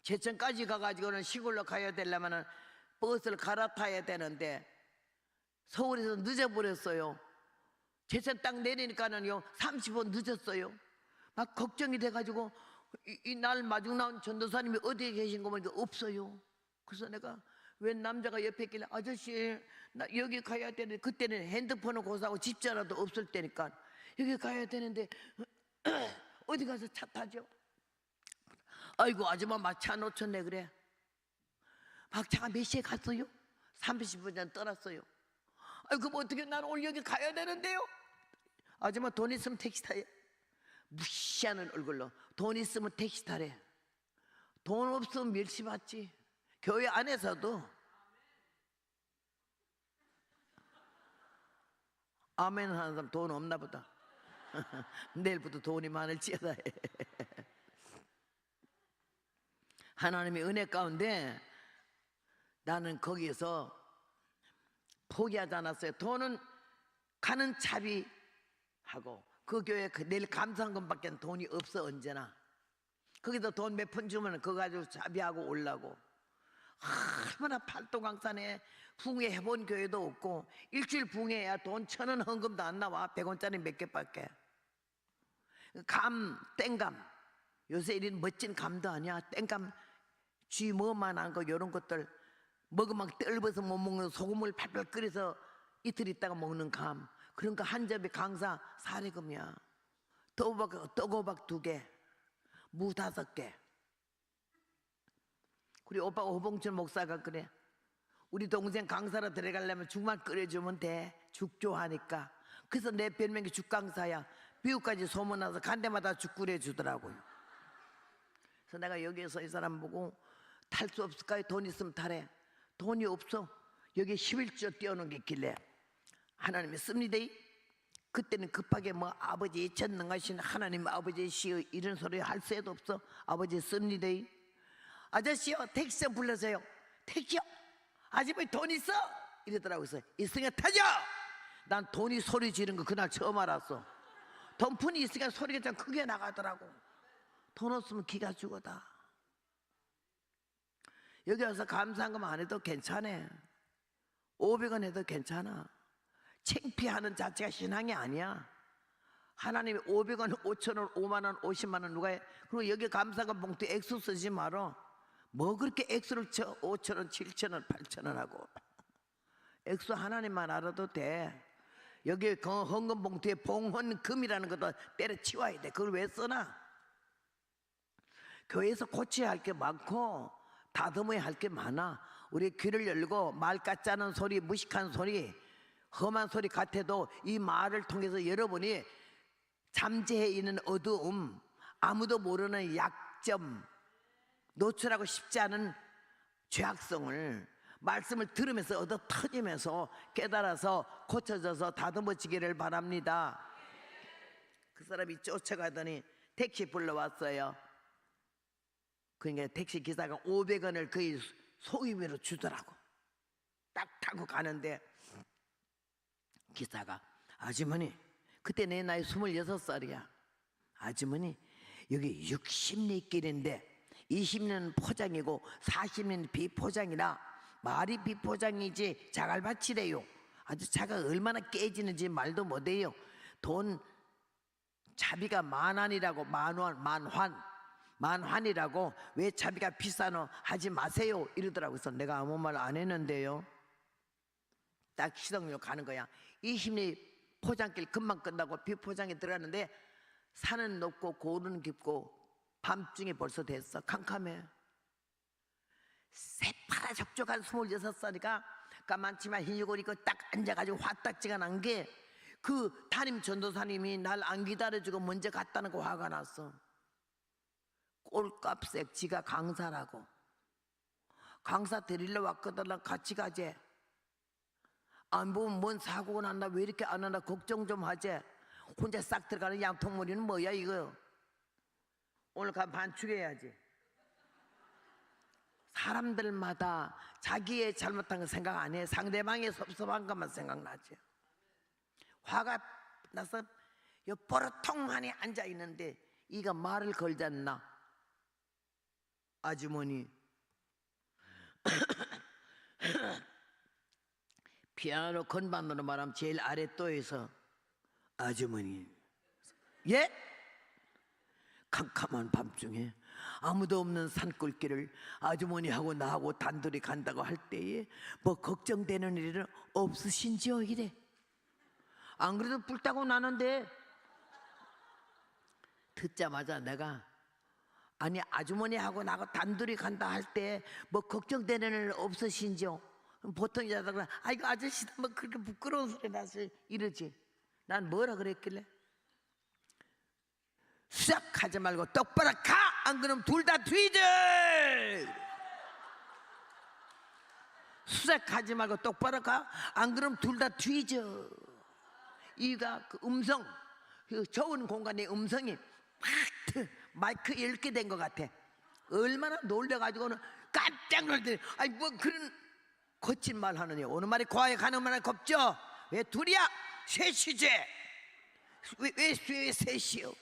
제천까지 가가지고는 시골로 가야 되려면 버스를 갈아타야 되는데 서울에서 늦어버렸어요. 재산 딱 내리니까는요 30분 늦었어요. 막 걱정이 돼가지고 이 날 마중 나온 전도사님이 어디에 계신 거 보니까 없어요. 그래서 내가 웬 남자가 옆에 있길래 아저씨 나 여기 가야 되는데, 그때는 핸드폰을 고사하고 집전화도 없을 때니까 여기 가야 되는데 어디 가서 차 타죠? 아이고 아줌마 막 차 놓쳤네. 그래 막 차가 몇 시에 갔어요? 30분 전 떠났어요. 아이고 뭐 어떻게 나는 오늘 여기 가야 되는데요? 아줌마 돈 있으면 택시 타요. 무시하는 얼굴로 돈 있으면 택시 타래. 돈 없으면 멸시받지. 교회 안에서도 아멘 하는 사람 돈 없나 보다. 내일부터 돈이 많을지어다. 하나님의 은혜 가운데 나는 거기에서 포기하지 않았어요. 돈은 가는 차비 하고 그 교회 내일 감사한금밖에 돈이 없어. 언제나 거기서 돈 몇 푼 주면 그거 가지고 차비하고 올라고. 얼마나 팔도강산에 붕괴해본 교회도 없고 일주일 붕괴해야 돈 1,000원 헌금도 안 나와. 100원짜리 몇 개밖에. 감, 땡감, 요새 이런 멋진 감도 아니야. 땡감 쥐 뭐만한 거 요런 것들 먹으면 뜰버서 못 먹는 소금을 팔팔 끓여서 이틀 있다가 먹는 감, 그런 거 한 접이 강사 사례금이야. 떡호박 2개, 무 5개. 우리 오빠 호봉철 목사가 그래. 우리 동생 강사로 들어가려면 죽만 끓여주면 돼. 죽 좋아하니까. 그래서 내 별명이 죽강사야. 미국까지 소문나서 간 데마다 죽 끓여주더라고요. 그래서 내가 여기에서 이 사람 보고 탈 수 없을까요? 돈 있으면 타래. 돈이 없어. 여기 11조 띄워놓은 게 있길래 하나님이 씁니다. 그때는 급하게 뭐 아버지 전능하신 하나님 아버지시여 이런 소리 할 새도 없어. 아버지 씁니다. 아저씨요 택시 좀 불러서요. 택시요? 아줌마 돈 있어? 이러더라고요. 그래서 있으니까 타죠. 난 돈이 소리 지르는 거 그날 처음 알았어. 돈푼이 있으니까 소리가 좀 크게 나가더라고. 돈 없으면 기가 죽어다. 여기 와서 감사한금 안 해도 괜찮아. 500원 해도 괜찮아. 창피하는 자체가 신앙이 아니야. 하나님이 500원, 5,000원, 5만원, 50만원 누가 해? 그리고 여기 감사금 봉투 액수 쓰지 말어. 뭐 그렇게 액수를 쳐? 5,000원, 7,000원, 8,000원 하고. 액수 하나님만 알아도 돼. 여기 헌금 봉투에 봉헌금이라는 것도 때려치워야 돼. 그걸 왜 써나? 교회에서 고쳐야 할 게 많고 다듬어야 할 게 많아. 우리 귀를 열고 말 같자는 소리, 무식한 소리, 험한 소리 같아도 이 말을 통해서 여러분이 잠재해 있는 어두움, 아무도 모르는 약점, 노출하고 싶지 않은 죄악성을 말씀을 들으면서 얻어 터지면서 깨달아서 고쳐져서 다듬어지기를 바랍니다. 그 사람이 쫓아가더니 택시 불러왔어요. 그러니까 택시 기사가 500원을 거의 소위비로 주더라고. 딱 타고 가는데 기사가 아주머니, 그때 내 나이 26살이야. 아주머니 여기 60리 길인데 20년 포장이고 40년 비포장이라 말이 비포장이지 자갈밭이래요. 아주 차가 얼마나 깨지는지 말도 못해요. 돈 차비가 10,000원이라고. 만환이라고. 왜 차비가 비싸노? 하지 마세요 이러더라고. 그래서 내가 아무 말 안 했는데요. 딱 시동으로 가는 거야. 20리 포장길 금방 끝나고 비포장에 들어가는데 산은 높고 고루는 깊고 밤중에 벌써 됐어. 캄캄해. 새파라 적적한 26살이니까 까만치마 흰옷 입고 딱 앉아가지고 화딱지가 난 게 그 담임 전도사님이 날 안 기다려주고 먼저 갔다는 거 화가 났어. 꼴값색 지가 강사라고. 강사 데리러 왔거든. 같이 가재. 안 보면 뭔 사고가 났나, 왜 이렇게 안 하나 걱정 좀 하재. 혼자 싹 들어가는 양통머리는 뭐야 이거. 오늘 가면 반축해야지. 사람들마다 자기의 잘못한 거 생각 안 해. 상대방의 섭섭한 것만 생각나지. 화가 나서 뽀르통하니 앉아있는데 이가 말을 걸잖나. 아주머니 피아노 건반으로 말하면 제일 아랫도에서 아주머니. 예? 캄캄한 밤중에 아무도 없는 산골길을 아주머니하고 나하고 단둘이 간다고 할 때에 뭐 걱정되는 일은 없으신지요? 이래. 안 그래도 불 타고 나는데. 듣자마자 내가 아니 아주머니하고 나하고 단둘이 간다 할 때 뭐 걱정되는 일 없으신지요? 보통 여자들은 아이고 아저씨도 뭐 그렇게 부끄러운 소리 나서 이러지. 난 뭐라 그랬길래? 수작하지 말고 똑바로 가! 안 그러면 둘 다 뒤져! 수작하지 말고 똑바로 가! 안 그러면 둘 다 뒤져! 이가 그 음성, 그 좁은 공간의 음성이 팍 마이크 읽게 된 것 같아. 얼마나 놀래가지고는 깜짝 놀더니 아이 뭐 그런 거친 말 하느니 오는 말이 과에 가는 말이 겁죠. 왜 둘이야? 셋이지. 왜 셋이요?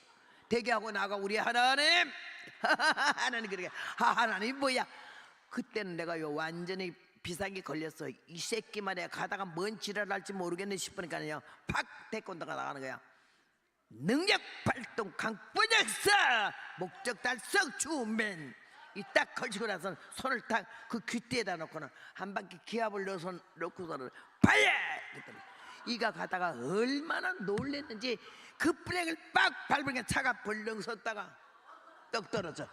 대기하고 나가 우리 하나님. 하나님 그러게 하나님 뭐야? 그때는 내가 요 완전히 비상이 걸렸어. 이 새끼 말이야 가다가 뭔 지랄 할지 모르겠네 싶으니까요 팍 태권도가 나가는 거야. 능력 발동 강부작사 목적 달성 주맨. 이 딱 걸치고 나서 손을 딱 그 귀띠에다 놓고는 한 바퀴 기압을 넣고서는 발야! 그랬더니 이가 가다가 얼마나 놀랬는지 그 브레이크를 빡 밟으니까 차가 벌렁 섰다가 떡 떨어져.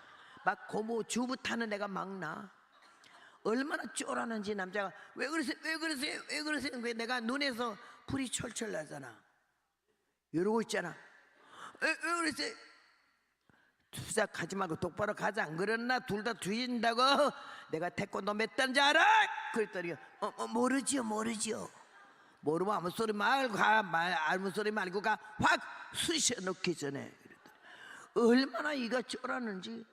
막 고모 주부 타는 애가 막 나. 얼마나 쫄았는지 남자가 왜 그러세요? 왜 그러세요? 왜 그러세요? 내가 눈에서 불이 철철 나잖아. 이러고 있잖아. 왜 그러세요? 투작하지 말고 똑바로 가자. 안 그랬나? 둘 다 뒤진다고. 내가 태권도 몇 단지 알아? 그랬더니 모르지요. 모르면 아무 소리 말고 가. 아무 소리 말고 가. 확 쑤셔 넣기 전에. 그랬더니 얼마나 이가 쫄았는지.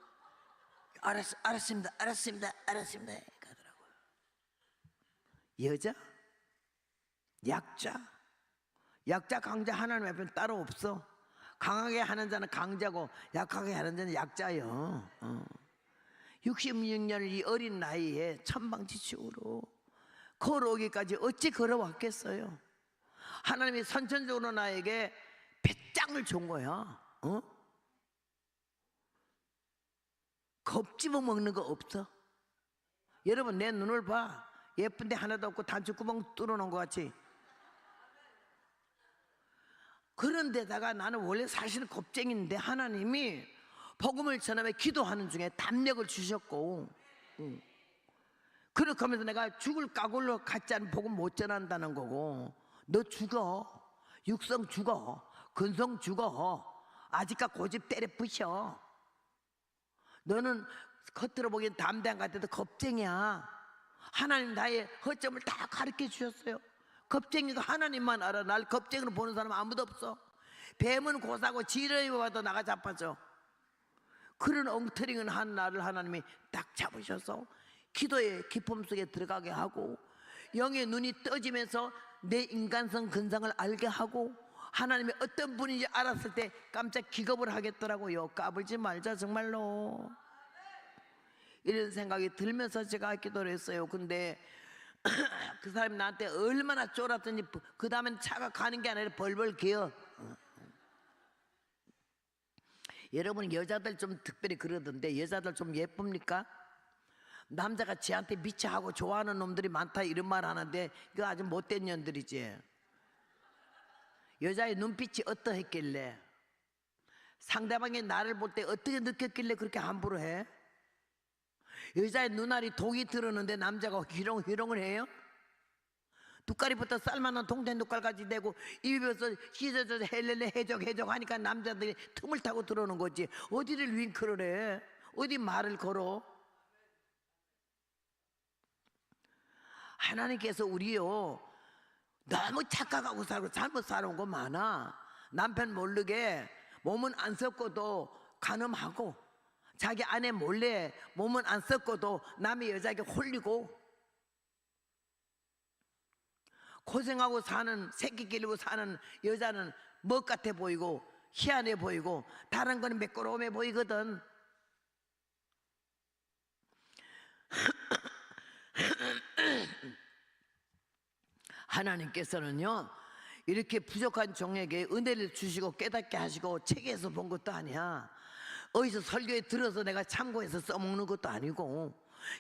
알았습니다 가더라고요. 여자? 약자 강자 하나님 앞에 따로 없어. 강하게 하는 자는 강자고 약하게 하는 자는 약자요. 66년을 이 어린 나이에 천방지축으로 걸어오기까지 어찌 걸어왔겠어요? 하나님이 선천적으로 나에게 배짱을 준 거야. 겁집어 먹는 거 없어? 여러분 내 눈을 봐. 예쁜데 하나도 없고 단추구멍 뚫어놓은 것 같이. 그런데다가 나는 원래 사실은 겁쟁이인데 하나님이 복음을 전하며 기도하는 중에 담력을 주셨고, 그렇게 하면서 내가 죽을 까골로 같지 않은 복음 못 전한다는 거고, 너 죽어, 육성 죽어, 근성 죽어, 아직까 고집 때려 부셔. 너는 겉으로 보기엔 담대한 것 같아도 겁쟁이야. 하나님 나의 허점을 다 가르쳐 주셨어요. 겁쟁이가 하나님만 알아. 날 겁쟁이로 보는 사람 아무도 없어. 뱀은 고사고 지렁이 봐도 나가 자빠져. 그런 엉터리는 한 나를 하나님이 딱 잡으셔서 기도의 기쁨 속에 들어가게 하고 영의 눈이 떠지면서 내 인간성 근성을 알게 하고 하나님이 어떤 분인지 알았을 때 깜짝 기겁을 하겠더라고요. 까불지 말자 정말로. 이런 생각이 들면서 제가 기도를 했어요. 근데 그 사람이 나한테 얼마나 쫄았더니 그 다음엔 차가 가는 게 아니라 벌벌 기어. 여러분 여자들 좀 특별히 그러던데 여자들 좀 예쁩니까? 남자가 지한테 미쳐하고 좋아하는 놈들이 많다 이런 말 하는데 그거 아주 못된 년들이지. 여자의 눈빛이 어떠했길래 상대방이 나를 볼 때 어떻게 느꼈길래 그렇게 함부로 해? 여자의 눈알이 독이 들었는데 남자가 희롱을 해요? 눈깔이부터 쌀만한 동태 눈깔까지 대고 입에서 씻어서 헬렐레 해적 하니까 남자들이 틈을 타고 들어오는 거지. 어디를 윙크를 해? 어디 말을 걸어? 하나님께서 우리요 너무 착각하고 살고 잘못 살아온 거 많아. 남편 모르게 몸은 안 섞어도 간음하고 자기 아내 몰래 몸은 안 섞어도 남의 여자에게 홀리고 고생하고 사는 새끼 기르고 사는 여자는 멋 같아 보이고 희한해 보이고 다른 거는 매끄러움해 보이거든. 하나님께서는요 이렇게 부족한 종에게 은혜를 주시고 깨닫게 하시고 책에서 본 것도 아니야. 어디서 설교에 들어서 내가 참고해서 써먹는 것도 아니고,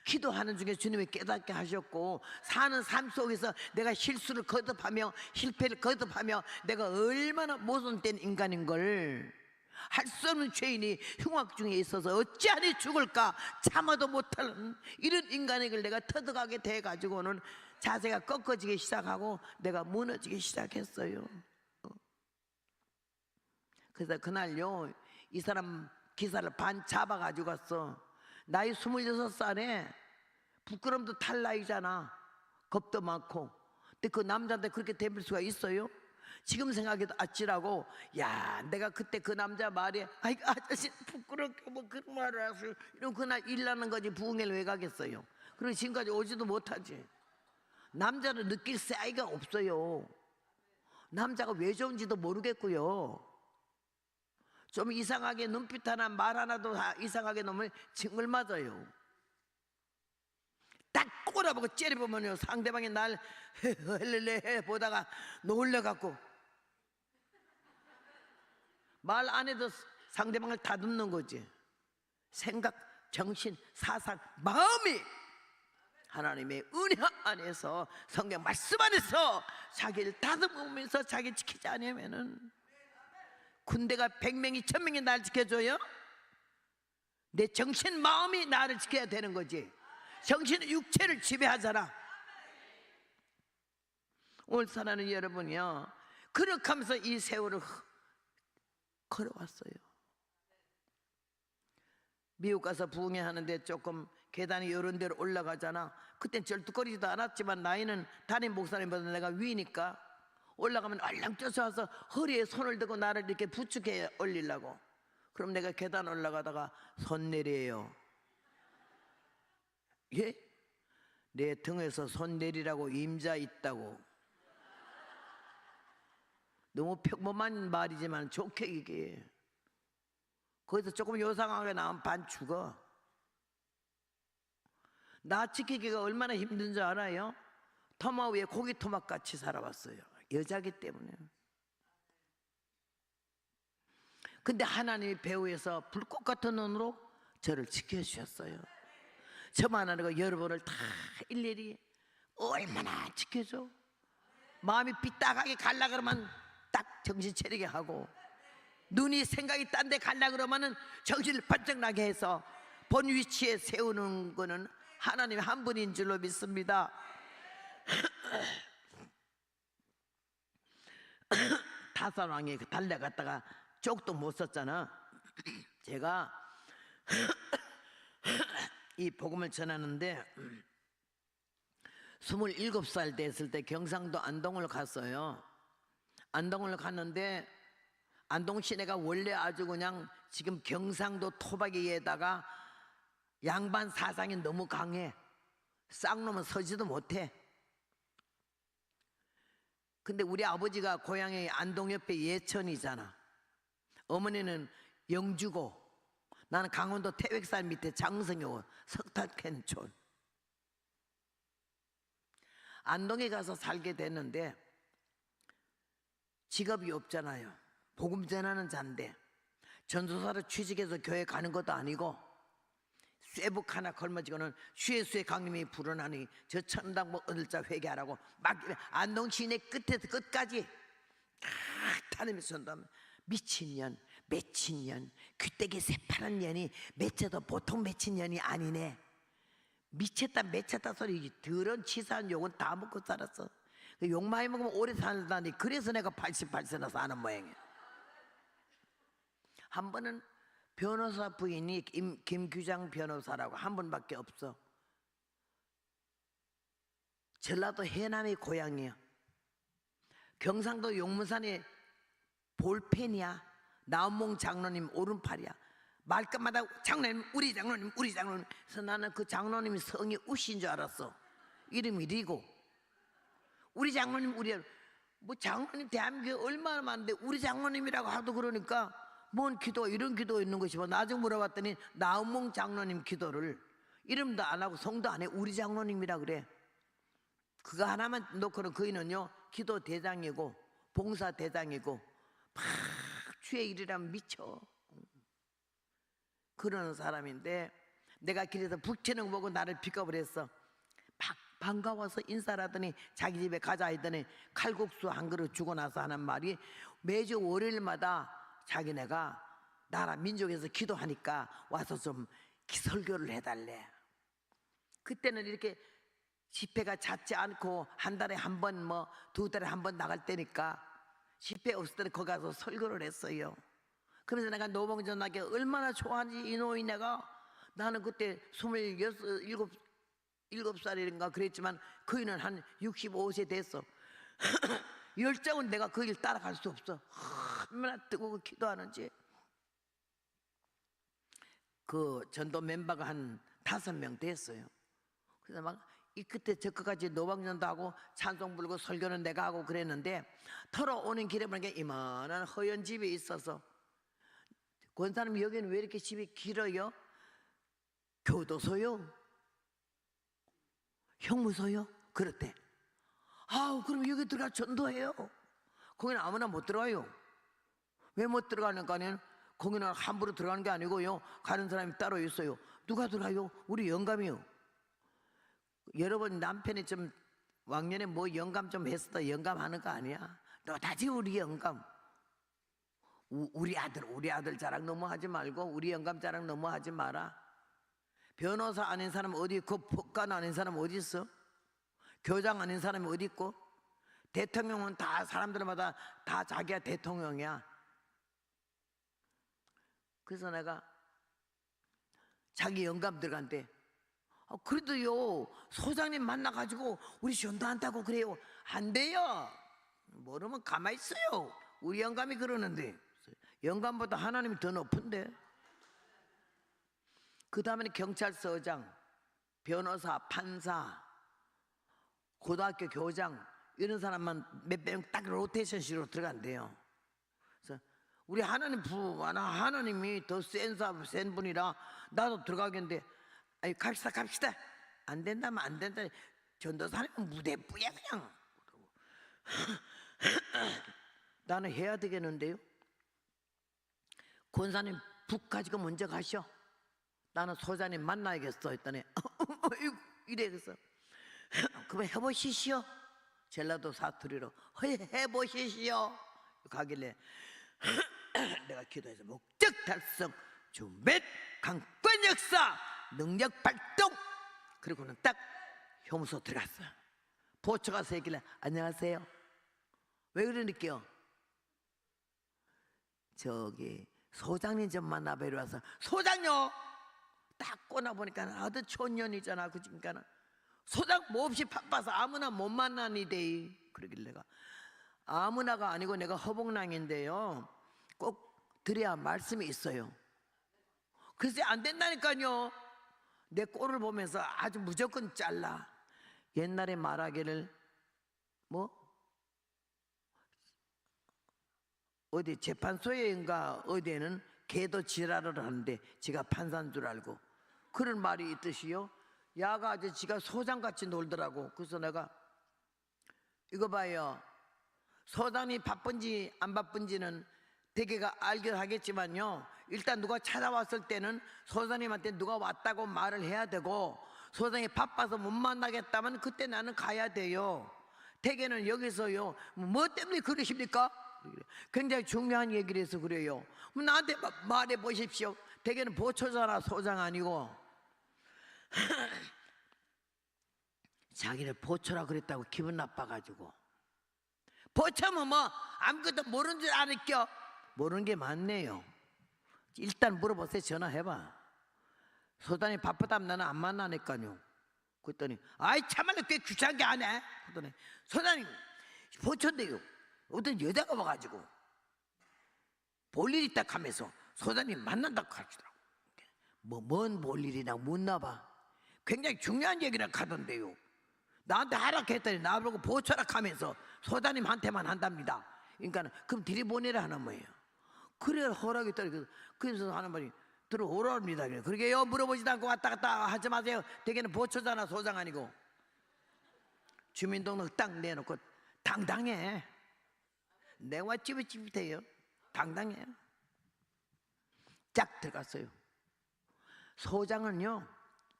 기도하는 중에 주님이 깨닫게 하셨고, 사는 삶 속에서 내가 실수를 거듭하며 실패를 거듭하며 내가 얼마나 모순된 인간인 걸, 할 수 없는 죄인이 흉악 중에 있어서 어찌하니 죽을까 참아도 못하는 이런 인간의 걸 내가 터득하게 돼가지고는 자세가 꺾어지기 시작하고 내가 무너지기 시작했어요. 그래서 그날요, 이 사람 기사를 반 잡아가지고 갔어. 나이 26살에 부끄럼도 탈 나이잖아. 겁도 많고. 근데 그 남자한테 그렇게 대빌 수가 있어요? 지금 생각해도 아찔하고, 야, 내가 그때 그 남자 말에 아이 아저씨 부끄럽게 뭐 그런 말을 하세요, 이런 그날 일나는 거지 부흥회를 왜 가겠어요? 그리고 지금까지 오지도 못하지. 남자는 느낄 새아이가 없어요. 남자가 왜 좋은지도 모르겠고요. 좀 이상하게 눈빛 하나 말 하나도 이상하게 놓으면 징글 맞아요. 딱 꼬라보고 째려보면요, 상대방이 날 헬렐레 보다가 놀래갖고 말 안 해도 상대방을 다듬는 거지. 생각, 정신, 사상, 마음이 하나님의 은혜 안에서, 성경 말씀 안에서 자기를 다듬으면서 자기 지키지 않으면은, 군대가 100명이 1000명이 날 지켜줘요? 내 정신 마음이 나를 지켜야 되는 거지. 정신은 육체를 지배하잖아. 오늘 사랑하는 여러분이요, 그렇게 하면서 이 세월을 걸어왔어요. 미국 가서 부흥회 하는데 조금 계단이 이런 데로 올라가잖아. 그땐 절뚝거리지도 않았지만 나이는 담임 목사님보다 내가 위니까 올라가면 얼랑 쫓아와서 허리에 손을 대고 나를 이렇게 부축해 올리려고. 그럼 내가 계단 올라가다가 손 내려요. 예? 내 등에서 손 내리라고 임자 있다고. 너무 평범한 말이지만 좋게 얘기해. 거기서 조금 요상하게 나오면 반 죽어. 나 지키기가 얼마나 힘든 줄 알아요? 토마 위에 고기 토막같이 살아왔어요. 여자기 때문에. 근데 하나님이 배후에서 불꽃 같은 눈으로 저를 지켜주셨어요. 저만 아니고 여러분을 다 일일이 얼마나 지켜줘. 마음이 삐딱하게 갈라 그러면 딱 정신 차리게 하고, 눈이 생각이 딴 데 갈라 그러면은 정신을 번쩍 나게 해서 본 위치에 세우는 거는 하나님 한 분인 줄로 믿습니다. 다산왕이 달려갔다가 쪽도 못 썼잖아. 제가 이 복음을 전하는데 27살 됐을 때 경상도 안동을 갔어요. 안동을 갔는데 안동 시내가 원래 아주 그냥 지금 경상도 토박이에다가 양반 사상이 너무 강해. 쌍놈은 서지도 못해. 근데 우리 아버지가 고향이 안동 옆에 예천이잖아. 어머니는 영주고, 나는 강원도 태백산 밑에 장성이고 석탄캔촌. 안동에 가서 살게 됐는데 직업이 없잖아요. 복음 전하는 자인데 전도사로 취직해서 교회 가는 것도 아니고 쇠북 하나 걸머지고는 수혜수의 강림이 불어나니 저 천당 뭐 얻을자 회개하라고 막 안동 시내 끝에서 끝까지 다 다니면서 전도하면 미친년, 매친년, 귀때기 새파란 년이 맺혀도 보통 맺힌 년이 아니네. 미쳤다 맺혔다 소리 더러운 치사한 욕은 다 먹고 살았어. 욕 많이 먹으면 오래 살다니. 그래서 내가 88세나 사는 모양이야. 한 번은 변호사 부인이 김규장 변호사라고 한 분밖에 없어. 전라도 해남의 고향이야. 경상도 용문산의 볼펜이야. 나온몽 장로님 오른팔이야. 말끝마다 장로님, 우리 장로님, 우리 장로님. 그래서 나는 그 장로님이 성이 우신 줄 알았어. 이름이 리고. 우리 장로님, 뭐 장로님 대한민국에 얼마나 많은데 우리 장로님이라고 하도 그러니까 뭔 기도, 이런 기도 있는 것이 뭐. 나중에 물어봤더니 나온몽 장로님 기도를 이름도 안 하고 성도 안 해. 우리 장로님이라 그래. 그거 하나만 놓고는 그이는요 기도 대장이고 봉사대장이고 막 주의 일이라면 미쳐 그러는 사람인데, 내가 길에서 북치는 거 보고 나를 픽업을 했어. 막 반가워서 인사를 하더니 자기 집에 가자 했더니 칼국수 한 그릇 주고 나서 하는 말이, 매주 월요일마다 자기네가 나라 민족에서 기도하니까 와서 좀 설교를 해달래. 그때는 이렇게 집회가 잦지 않고 한 달에 한 번, 뭐 두 달에 한 번 나갈 때니까 집회 없을 때는 거기 가서 설교를 했어요. 그래서 내가 노봉전하게 얼마나 좋아하는지, 이 노인 내가, 나는 그때 27살인가 그랬지만 그이는 한 65세 됐어. 열정은 내가 그 일 따라갈 수 없어. 얼마나 뜨거워 기도하는지. 그 전도 멤버가 한 5명 됐어요. 그래서 막 이 끝에 저 끝까지 노방전도 하고 찬송 부르고 설교는 내가 하고 그랬는데, 털어오는 길에 보니까 이만한 허연 집이 있어서, 권사님 여기는 왜 이렇게 집이 길어요? 교도소요? 형무소요? 그렇대. 아우, 그럼 여기 들어가 전도해요. 거기는 아무나 못 들어가요. 왜 못 들어가는가는, 거기는 함부로 들어가는 게 아니고요, 가는 사람이 따로 있어요. 누가 들어가요? 우리 영감이요. 여러분 남편이 좀 왕년에 뭐 영감 좀 했어. 영감하는 거 아니야. 너다지 우리 영감. 우리 아들 자랑 너무 하지 말고 우리 영감 자랑 너무 하지 마라. 변호사 아닌 사람 어디 있고, 법관 아닌 사람 어디 있어? 교장 아닌 사람이 어디 있고? 대통령은 다 사람들마다 다 자기가 대통령이야. 그래서 내가 자기 영감 들어간대. 그래도요, 소장님 만나가지고 우리 전도한다고 그래요. 안 돼요. 모르면 가만히 있어요. 우리 영감이 그러는데. 영감보다 하나님이 더 높은데. 그 다음에는 경찰서장, 변호사, 판사, 고등학교 교장, 이런 사람만 몇 명 딱 로테이션식으로 들어간대요. 그래서 우리 하나님이 더 센 분이라 나도 들어가겠는데, 아니 갑시다. 안 된다면 안 된다. 전도사님은 무대뿌야 그냥. 나는 해야 되겠는데요. 권사님 북 가지고 먼저 가셔. 나는 소장님 만나야겠어 했더니 이래. 그래서 그럼 해보시시오. 전라도 사투리로 해보시시오 가길래 내가 기도해서 목적 달성, 주몇 강권 역사 능력 발동. 그리고는 딱 형무소 들어갔어. 보초가 세길래 안녕하세요. 왜 그러니까요, 저기 소장님 좀 만나뵈러 와서. 소장요? 딱 꺼내보니까 아주 촌년이잖아. 그러니까 소장 몹시 바빠서 아무나 못 만나니데. 그러길래 내가 아무나가 아니고 내가 허봉랑인데요, 꼭 드려야 말씀이 있어요. 글쎄 안 된다니까요. 내 꼴을 보면서 아주 무조건 잘라. 옛날에 말하기를 뭐 어디 재판소에인가 어디에는 개도 지랄을 하는데 지가 판사인 줄 알고, 그런 말이 있듯이요, 야가 아주 지가 소장같이 놀더라고. 그래서 내가 이거 봐요, 소장이 바쁜지 안 바쁜지는 대개가 알긴 하겠지만요, 일단 누가 찾아왔을 때는 소장님한테 누가 왔다고 말을 해야 되고, 소장이 바빠서 못 만나겠다면 그때 나는 가야 돼요. 대개는 여기서요, 뭐 때문에 그러십니까? 굉장히 중요한 얘기를 해서 그래요. 나한테 말해 보십시오. 대개는 보초잖아, 소장 아니고. 자기를 보초라 그랬다고 기분 나빠가지고. 보초면 뭐 아무것도 모르는 줄 알았겨? 모르는 게 많네요. 일단 물어보세요. 전화해봐. 소장이 바쁘다면 나는 안 만나니까요. 그랬더니 아이 참말로 꽤 귀찮게 하네. 그랬더니 소장님 보초인데요, 어떤 여자가 와가지고 볼일 있다 하면서 소장님 만난다고 하시더라고. 뭔 볼일이나 묻나봐. 굉장히 중요한 얘기를 하던데요. 나한테 하락했더니 나보고 보초라 하면서 소장님한테만 한답니다. 그러니까 그럼 들이보내라 하는 거예요. 그래야 허락이 떨어져. 그래서 하는 말이 들어오랍니다. 그러게요, 물어보지도 않고 왔다 갔다 하지 마세요. 대개는 보초잖아, 소장 아니고. 주민등록 딱 내놓고 당당해. 내가 찌릿찌릿해요. 당당해요. 쫙 들어갔어요. 소장은요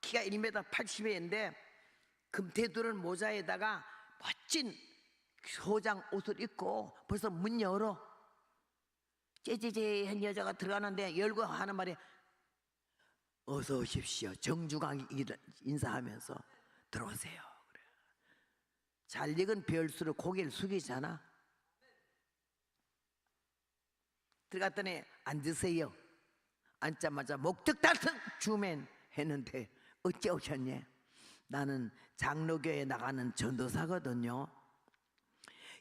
키가 1m 80인데 금태두른 모자에다가 멋진 소장 옷을 입고 벌써 문 열어. 째째째한 여자가 들어가는데 열고 하는 말이 어서 오십시오. 정중하게 인사하면서 들어오세요. 그래. 잘 익은 별수록 고개를 숙이잖아. 들어갔더니 앉으세요. 앉자마자 목득달튼 주멘 했는데 어째 오셨냐? 나는 장로교에 나가는 전도사거든요.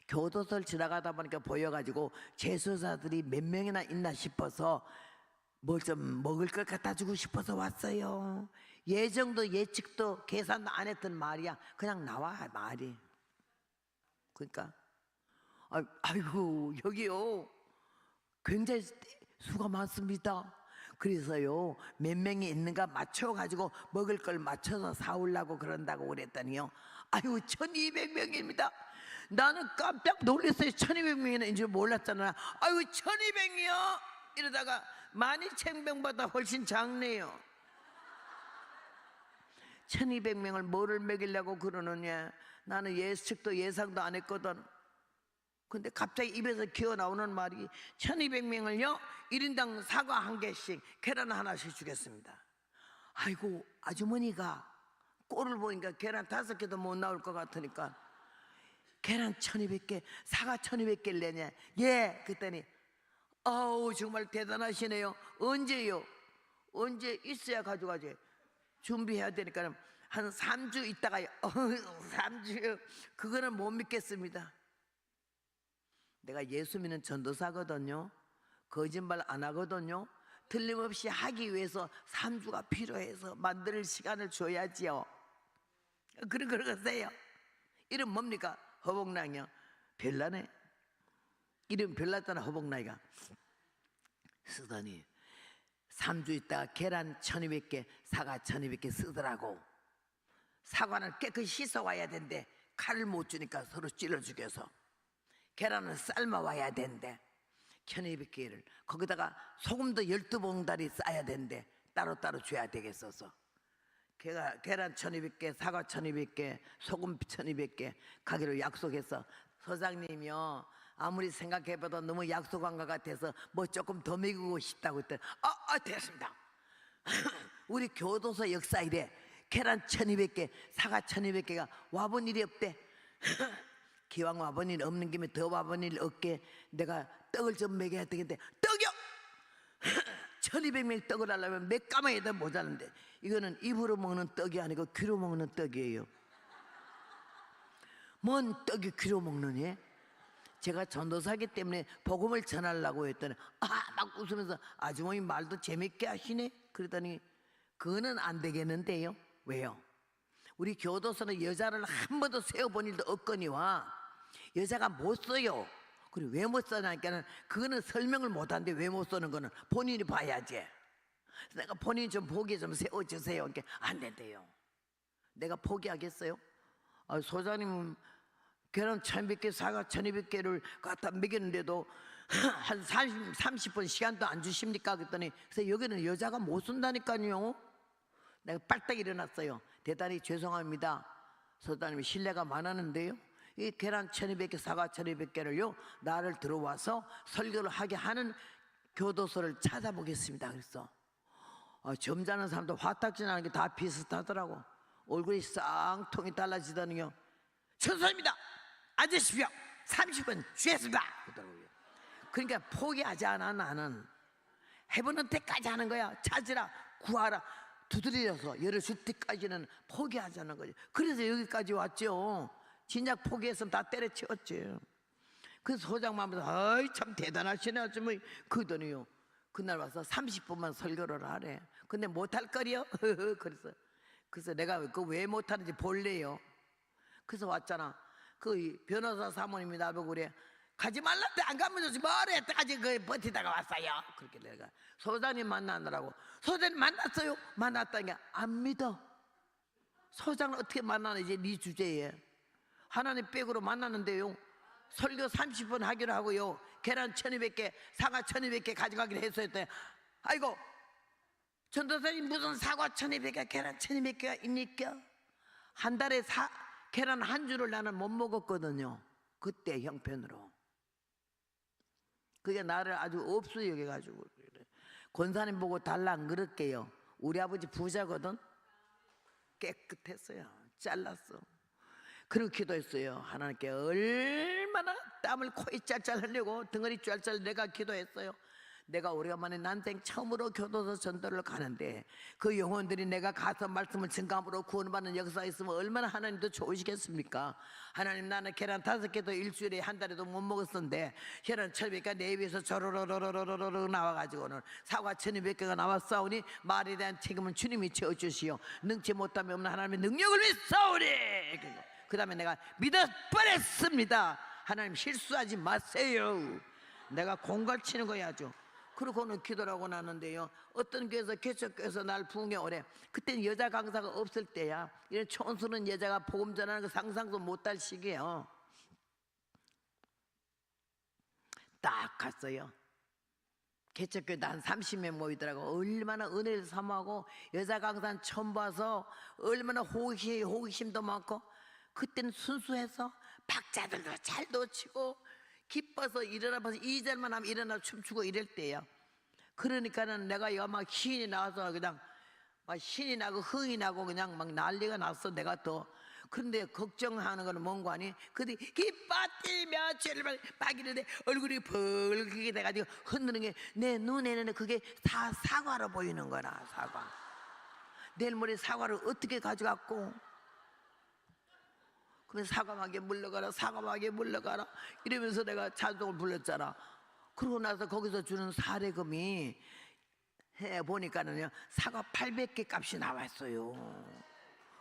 교도소를 지나가다 보니까 보여가지고 재수사들이 몇 명이나 있나 싶어서 뭘 좀 먹을 걸 갖다 주고 싶어서 왔어요. 예정도 예측도 계산도 안 했던 말이야. 그냥 나와 말이. 그러니까 아이고 여기요 굉장히 수가 많습니다. 그래서요 몇 명이 있는가 맞춰가지고 먹을 걸 맞춰서 사오려고 그런다고 그랬더니요 아유 1200명입니다. 나는 깜짝 놀랐어요. 1200명이나 줄 몰랐잖아. 아유 1200이요? 이러다가 12,000명보다 훨씬 작네요. 1200명을 뭐를 먹이려고 그러느냐. 나는 예측도 예상도 안 했거든. 근데 갑자기 입에서 기어나오는 말이 1200명을요 1인당 사과 1개씩 계란 하나씩 주겠습니다. 아이고 아주머니가 꼴을 보니까 계란 5개도 못 나올 것 같으니까 계란 1200개 사과 1200개를 내냐. 예. 그랬더니 아우 정말 대단하시네요. 언제요? 언제 있어야 가져가지. 준비해야 되니까 한 3주 있다가요. 3주요? 그거는 못 믿겠습니다. 내가 예수 믿는 전도사거든요. 거짓말 안 하거든요. 틀림없이 하기 위해서 3주가 필요해서 만들 시간을 줘야지요. 그런 걸 하세요. 이름 뭡니까? 허복랑이요. 별나네. 이름 별났잖아. 허복랑이가. 쓰더니 3주 있다가 계란 1200개 사과 1200개 쓰더라고. 사과는 깨끗이 씻어와야 된대. 칼을 못 주니까 서로 찔러 죽여서. 계란은 삶아 와야 된대. 1200개를 거기다가 소금도 12봉다리 싸야 된대. 따로따로 줘야 되겠어서 계란 1200개 사과 1200개 소금 1200개 가기로 약속해서 서장님이요 아무리 생각해봐도 너무 약속한 것 같아서 뭐 조금 더 먹이고 싶다고 했더니 됐습니다. 우리 교도소 역사 이래 계란 1200개 사과 1200개가 와본 일이 없대. 기왕 와본 일 없는 김에 더 와본 일 없게 내가 떡을 좀 먹여야 되겠는데 떡이요! 1200명 떡을 하려면 몇 가마에다 모자란데 이거는 입으로 먹는 떡이 아니고 귀로 먹는 떡이에요. 뭔 떡이 귀로 먹느니? 제가 전도사기 때문에 복음을 전하려고 했더니 막 웃으면서 아주머니 말도 재밌게 하시네. 그러더니 그거는 안 되겠는데요. 왜요? 우리 교도소는 여자를 한 번도 세워본 일도 없거니와 여자가 못 써요. 그리고 왜 못 써냐니까는 그거는 설명을 못하는데 왜 못 쓰는 거는 본인이 봐야지. 내가 본인이 좀 보기 좀 세워주세요. 이렇게 안 된대요. 내가 포기하겠어요? 소장님은 계란 1200개 사과 1200개를 갖다 먹였는데도 한 30분 시간도 안 주십니까? 그랬더니 그래서 여기는 여자가 못 쓴다니까요. 내가 빨딱 일어났어요. 대단히 죄송합니다. 소장님이 신뢰가 많았는데요 이 계란 1200개 사과 1200개를요 나를 들어와서 설교를 하게 하는 교도소를 찾아보겠습니다. 그랬어. 점잖은 사람도 화딱지 나는 게 다 비슷하더라고. 얼굴이 쌍통이 달라지더니요 천사입니다. 앉으십시오. 30분 쉬겠습니다. 그러더라고요. 그러니까 포기하지 않아. 나는 해보는 때까지 하는 거야. 찾으라 구하라 두드려서 열을 줄 때까지는 포기하지 않는 거지. 그래서 여기까지 왔죠. 진작 포기했으면 다 때려치웠지. 그래서 소장만 하면서 아이 참 대단하시네 아주머니. 그러더니요 그날 와서 30분만 설교를 하래. 근데 못할 거리요? 그래서 내가 그 왜 못하는지 볼래요. 그래서 왔잖아. 그 변호사 사모님이 나보고 그래 가지 말란데 안 가면 좋지 뭐래 까지 그 버티다가 왔어요. 그렇게 내가 소장님 만나느라고. 소장님 만났어요? 만났다니까 안 믿어. 소장을 어떻게 만나는지 네 주제에 하나님 백으로 만났는데요 설교 30분 하기로 하고요. 계란 1200개, 사과 1200개 가져가기로 했어요. 아이고, 전도사님 무슨 사과 1200개, 계란 1200개가 있니까? 한 달에 계란 한 줄을 나는 못 먹었거든요. 그때 형편으로. 그게 나를 아주 없어 여겨가지고. 권사님 보고 달라 안 그럴게요. 우리 아버지 부자거든. 깨끗했어요. 잘랐어. 그리고 기도했어요. 하나님께 얼마나 땀을 코에 짤짤 흘리고 덩어리 짤짤 내가 기도했어요. 내가 오래간만에 난생 처음으로 교도소 전도를 가는데 그 영혼들이 내가 가서 말씀을 증감으로 구원받는 역사가 있으면 얼마나 하나님도 좋으시겠습니까? 하나님, 나는 계란 5개도 일주일에 한 달에도 못 먹었었는데 계란 1200개가 내 입에서 저로로로로로로 나와가지고는 사과 1200개가 나왔사오니 말에 대한 책임은 주님이 져주시오. 능치 못함이 없는 하나님의 능력을 믿사오니. 그 다음에 내가 믿어버렸습니다. 하나님 실수하지 마세요. 내가 공갈 치는 거야 아주. 그러고는 기도를 하고 나는데요, 어떤 교회에서 개척교회에서 날 부흥해 오래. 그때는 여자 강사가 없을 때야. 이런 촌스러운 여자가 복음 전하는 거 상상도 못할 시기예요. 딱 갔어요. 개척교회도 한 30명 모이더라고. 얼마나 은혜를 사모하고 여자 강사는 처음 봐서 얼마나 호기심도 많고. 그때는 순수해서 박자들도 잘 놓치고 기뻐서 일어나면서 2절만 하면 일어나 춤추고 이럴 때예요. 그러니까는 내가 이거 막 신이 나와서 그냥 막 신이 나고 흥이 나고 그냥 막 난리가 났어. 내가 더. 그런데 걱정하는 거는 뭔고 하니, 그들이 기뻐뛰며 주를 막이는데 얼굴이 벌게 돼가지고 흔드는 게 내 눈에는 그게 다 사과로 보이는 거라. 사과. 내일 모레 사과를 어떻게 가져갔고, 그러면 사과막에 물러가라, 사과막에 물러가라 이러면서 내가 찬송을 불렀잖아. 그러고 나서 거기서 주는 사례금이 해보니까는요, 사과 800개 값이 나왔어요.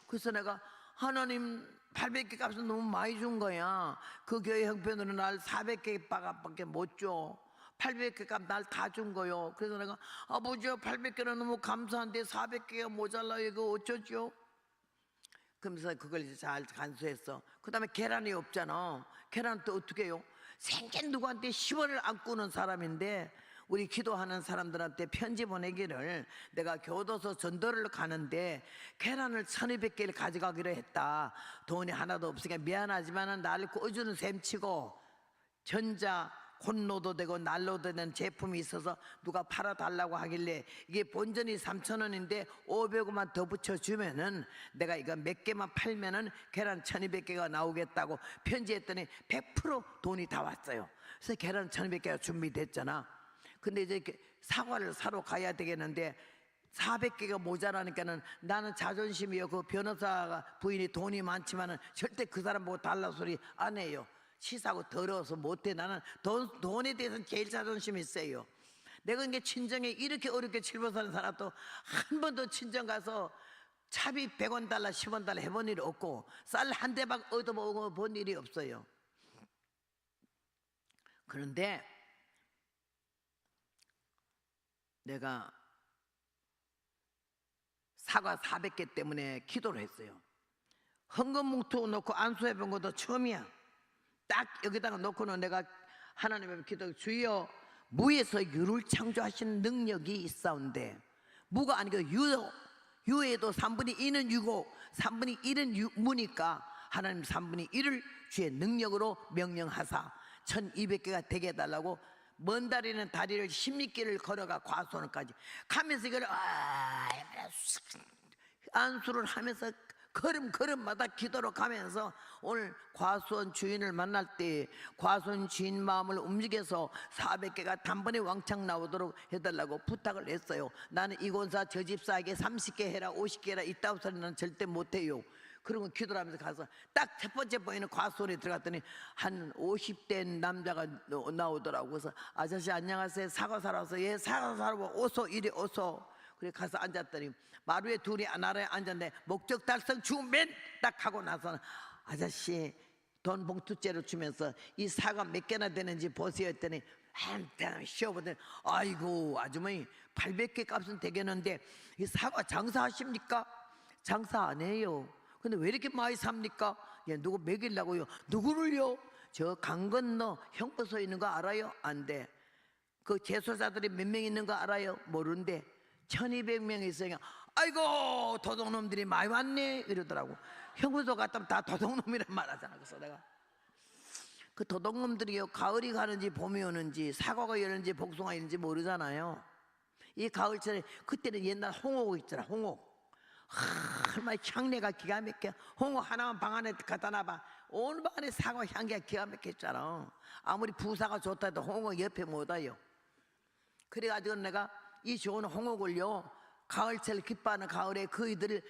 그래서 내가, 하나님 800개 값은 너무 많이 준 거야. 그 교회 형편으로 날 400개 밖에 못 줘. 800개 값 날 다 준 거요. 그래서 내가, 아버지요 800개는 너무 감사한데 400개가 모자라요. 이거 어쩌죠? 그러면서 그걸 이제 잘 간수했어. 그 다음에 계란이 없잖아. 계란 또 어떻게 해요? 생전 누구한테 10원을 안 꾸는 사람인데 우리 기도하는 사람들한테 편지 보내기를, 내가 교도소 전도를 가는데 계란을 1200개를 가져가기로 했다. 돈이 하나도 없으니까 미안하지만 나를 꿔주는 셈치고 전자 콘로도 되고 난로도 되는 제품이 있어서 누가 팔아달라고 하길래, 이게 본전이 3,000원인데 500원만 더 붙여주면은 내가 이거 몇 개만 팔면은 계란 1200개가 나오겠다고 편지했더니 100% 돈이 다 왔어요. 그래서 계란 1200개가 준비됐잖아. 근데 이제 사과를 사러 가야 되겠는데 400개가 모자라니까는 나는 자존심이요. 그 변호사 부인이 돈이 많지만은 절대 그 사람 보고 달라 소리 안 해요. 치사하고 더러워서 못해. 나는 돈에 대해서는 제일 자존심이 있어요. 내가 이게 친정에 이렇게 어렵게 칠보 사는 사람도 한 번도 친정 가서 차비 100원 달라 10원 달라 해본 일이 없고 쌀 한 대박 얻어본 일이 없어요. 그런데 내가 사과 400개 때문에 기도를 했어요. 헌금 뭉투 놓고 안수해 본 것도 처음이야. 딱 여기다가 놓고는 내가 하나님의 기도, 주여 무에서 유를 창조하시는 능력이 있사온데, 무가 아니고 유에도 3분의 2는 유고 3분의 1은 무니까 하나님 3분의 1을 주의 능력으로 명령하사 1200개가 되게 해달라고 먼 다리는 다리를 16개를 걸어가 과수원까지 가면서 이걸 안수를 하면서 걸음마다 기도로 가면서 오늘 과수원 주인을 만날 때 과수원 주인 마음을 움직여서 400개가 단번에 왕창 나오도록 해달라고 부탁을 했어요. 나는 이 권사 저 집사에게 30개 해라 50개 해라 이따위 소리는 절대 못해요. 그러고 기도를 하면서 가서 딱 첫 번째 보이는 과수원에 들어갔더니 한 50대 남자가 나오더라고. 그래서 아저씨 안녕하세요, 사과 사러 와서. 예, 사과 사러 오소, 이리 오소. 그래 가서 앉았더니 마루에 둘이 나라에 앉았는데 목적 달성 주맨 딱 하고 나서는, 아저씨 돈 봉투째로 주면서 이 사과 몇 개나 되는지 보세요 했더니 한참 쉬어보더니, 아이고 아주머니 800개 값은 되겠는데 이 사과 장사하십니까? 장사 안 해요. 근데 왜 이렇게 많이 삽니까? 예, 누구 먹이려고요? 누구를요? 저 강 건너 형무소 있는 거 알아요? 안 돼. 그 재소자들이 몇 명 있는 거 알아요? 모르는데 1200명 있어요. 아이고 도둑놈들이 많이 왔네 이러더라고. 형무소 갔다면 다 도둑놈이란 말 하잖아. 그래서 내가 그 도둑놈들이요, 가을이 가는지 봄이 오는지 사과가 여는지 복숭아 있는지 모르잖아요. 이 가을철에 그때는 옛날 홍옥 있잖아. 홍옥. 얼마나 향내가 기가 막혀. 홍옥 하나만 방 안에 갖다 놔봐. 온 방 안에 사과 향기가 기가 막혔잖아. 아무리 부사가 좋다 해도 홍옥 옆에 못 와요. 그래가지고 내가 이 좋은 홍옥을요, 가을철 기뻐하는 가을에 그이들을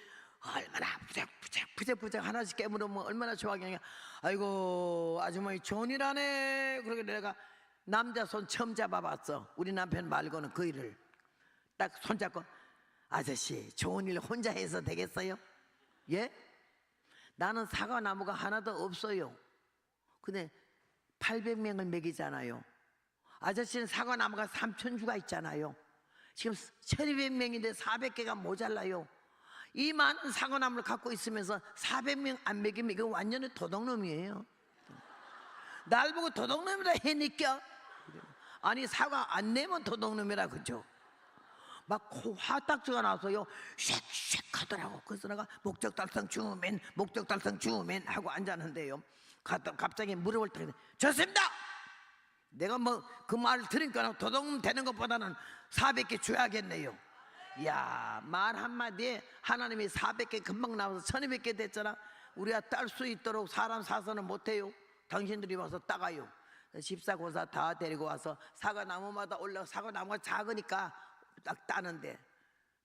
얼마나 부적부적 하나씩 깨물으면 얼마나 좋아하겠냐. 아이고 아주머니 좋은 일 하네. 그러게 내가 남자 손 처음 잡아봤어. 우리 남편 말고는 그 일을 딱 손잡고, 아저씨 좋은 일 혼자 해서 되겠어요? 예? 나는 사과나무가 하나도 없어요. 근데 800명을 먹이잖아요. 아저씨는 사과나무가 3000주가 있잖아요. 지금 1200명인데 400개가 모자라요. 이 많은 사과나무를 갖고 있으면서 400명 안 먹이면 이거 완전히 도둑놈이에요. 날 보고 도둑놈이라 해니까. 아니 사과 안 내면 도둑놈이라 그죠? 막 화딱지가 나서요 쉑쉑 하더라고. 그래서 내가 목적 달성 주면 목적 달성 주면 하고 앉았는데요, 갑자기 물어볼 때 좋습니다. 내가 뭐 그 말을 들으니까 도둑놈 되는 것보다는 400개 줘야겠네요. 이야, 말 한마디에 하나님이 400개 금방 나와서 1200개 됐잖아. 우리가 딸 수 있도록 사람 사서는 못해요. 당신들이 와서 따가요. 집사고사 다 데리고 와서 사과나무마다 올라, 사과나무가 작으니까 딱 따는데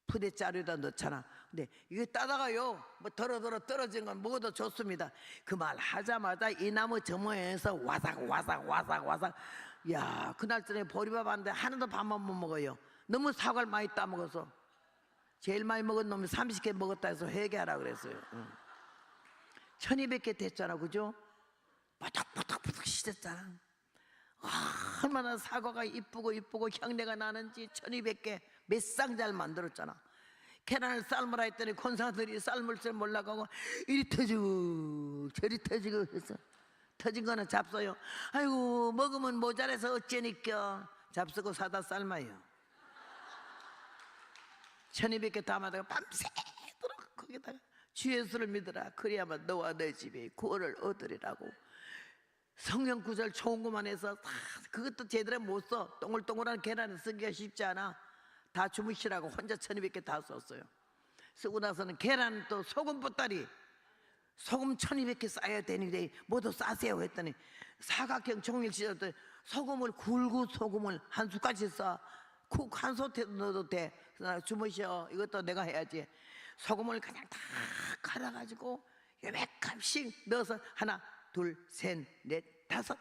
푸대자루에다 넣잖아. 근데 이게 따다가요 뭐 더러더러 떨어지는 건 먹어도 좋습니다. 그 말 하자마자 이 나무 저모에서 와삭. 야, 그날쯤에 보리밥 하는데 하나도 밥만 못 먹어요. 너무 사과를 많이 따먹어서. 제일 많이 먹은 놈이 30개 먹었다 해서 회개하라 그랬어요. 1200개 됐잖아, 그죠? 바닥바닥 씻었잖아. 얼마나 사과가 이쁘고 향내가 나는지 1200개 몇 쌍잘 만들었잖아. 계란을 삶으라 했더니 권사들이 삶을 줄 몰라가고 이리 터지고 저리 터지고 해서 터진 거는 잡숴요. 아이고 먹으면 모자라서 어쩌니까 잡수고 사다 삶아요. 1200개 담아다가 밤새도록 거기다가 주 예수를 믿으라. 그래야만 너와 내 집에 구원을 얻으리라고. 성경 구절 좋은 것만 해서 그것도 제대로 못 써. 동글동글한 계란을 쓰기가 쉽지 않아. 다 주무시라고 혼자 1200개 다 썼어요. 쓰고 나서는 계란 또 소금 보따리 소금 1200개 싸야 되는데 모두 싸세요 했더니 사각형 종일 찢었더니 소금을 굵고 소금을 한 숟갈씩 싸. 쿡 한 소태도 넣어도 돼. 주무셔. 이것도 내가 해야지. 소금을 그냥 다 갈아가지고 요백값씩 넣어서 하나 둘 셋 넷 다섯.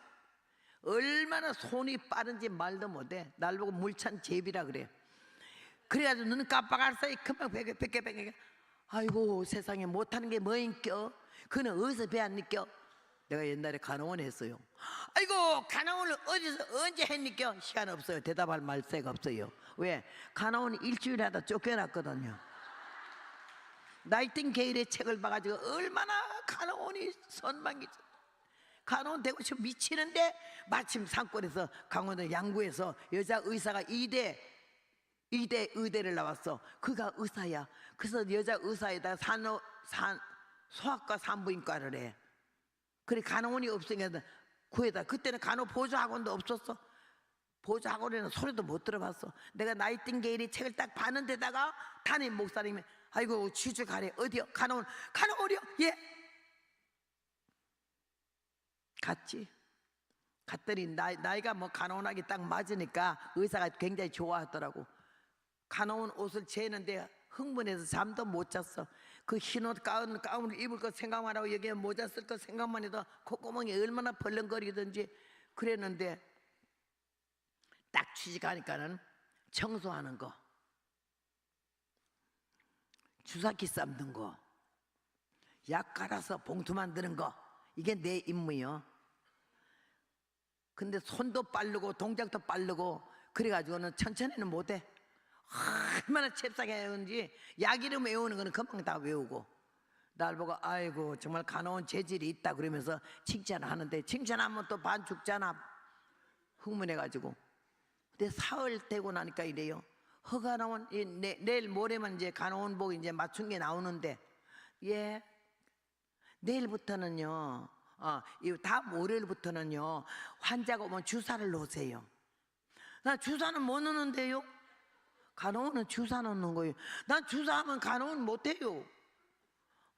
얼마나 손이 빠른지 말도 못해. 날 보고 물찬 제비라 그래. 그래가지고 눈 깜빡할 사이 금방 베개 아이고 세상에 못하는 게 뭐인겨. 그는 어디서 배웠니껴. 내가 옛날에 간호원 했어요. 아이고 간호원을 어디서 언제 했니껴. 시간 없어요. 대답할 말새가 없어요. 왜? 간호원 일주일에 하다 쫓겨났거든요. 나이팅게일의 책을 봐가지고 얼마나 간호원이 선망이죠. 간호원 되고 싶어 미치는데 마침 산골에서 강원도 양구에서 여자 의사가 2대 의대를 나왔어. 그가 의사야. 그래서 여자 의사에다 소아과 산부인과를 해. 그래 간호원이 없으니까 구해다. 그때는 간호 보조학원도 없었어. 보조학원에는 소리도 못 들어봤어. 내가 나이팅게일이 책을 딱 봤는데다가 담임 목사님이 아이고 취주 가래. 어디요? 간호원이요? 예. 갔지. 갔더니 나이가 뭐 간호원하기 딱 맞으니까 의사가 굉장히 좋아하더라고. 간호원 옷을 재는데 흥분해서 잠도 못 잤어. 그 흰옷 가운을 입을 거 생각만 하고 여기에 모자 쓸 거 생각만 해도 콧구멍이 얼마나 벌렁거리든지 그랬는데 딱 취직하니까는 청소하는 거, 주사기 삶는 거, 약 갈아서 봉투 만드는 거, 이게 내 임무요. 근데 손도 빠르고 동작도 빠르고 그래가지고는 천천히는 못해. 얼마나 잽싸게 외우는지. 약 이름 외우는 거는 금방 다 외우고 날 보고 아이고 정말 가놓은 재질이 있다 그러면서 칭찬을 하는데, 칭찬하면 또 반 죽잖아, 흥분해가지고. 근데 사흘 되고 나니까 이래요. 허가 나온 내일 모레면 이제 가놓은 복 이제 맞춘 게 나오는데, 예, 내일부터는요, 다음 월요일부터는요 환자가 오면 주사를 놓으세요. 나 주사는 못 놓는데요. 간호원은 주사 놓는 거예요. 난 주사하면 간호원 못해요.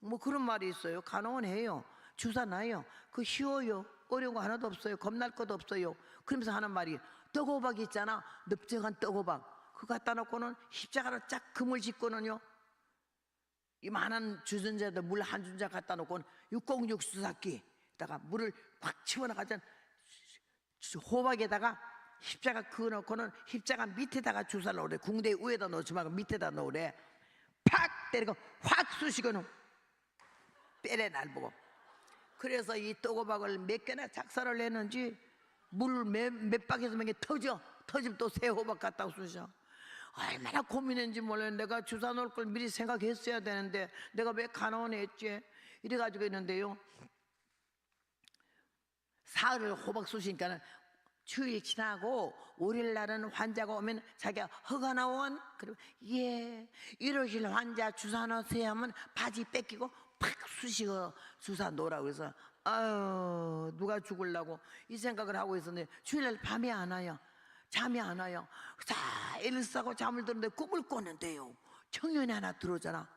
뭐 그런 말이 있어요. 간호원 해요. 주사 놔요. 그거 쉬워요. 어려운 거 하나도 없어요. 겁날 것도 없어요. 그러면서 하는 말이, 떡호박 있잖아, 넓적한 떡호박, 그거 갖다 놓고는 십자가로 쫙 금을 짓고는요, 이만한 주전자에다 물 한 주전자 갖다 놓고는 606 수사기에다가 물을 확 치워나가자 호박에다가 십자가 그어 놓고는 십자가 밑에다가 주사를 놓으래. 궁대 위에다 놓지 말고 밑에다 놓으래. 팍 때리고 확 쑤시고는 빼래, 날 보고. 그래서 이 떡호박을 몇 개나 작사를 내는지 물 몇 박에서 몇 개 터지면 또 새 호박 갖다가 쑤셔. 얼마나 고민했는지 몰라요. 내가 주사 놓을 걸 미리 생각했어야 되는데 내가 왜 간호원에 했지? 이래가지고 있는데요, 사흘을 호박 쑤시니까는 주일 지나고 월요일 날은 환자가 오면 자기가 허가 나온, 그리고 예, 이러실 환자 주사 넣으세요 하면 바지 뺏기고 팍 쑤시고 주사 놓으라고 해서, 아유 누가 죽을라고 이 생각을 하고 있었는데, 주일날 밤에 안 와요. 잠이 안 와요. 자, 애를 싸고 잠을 드는데 꿈을 꿨는데요, 청년이 하나 들어오잖아.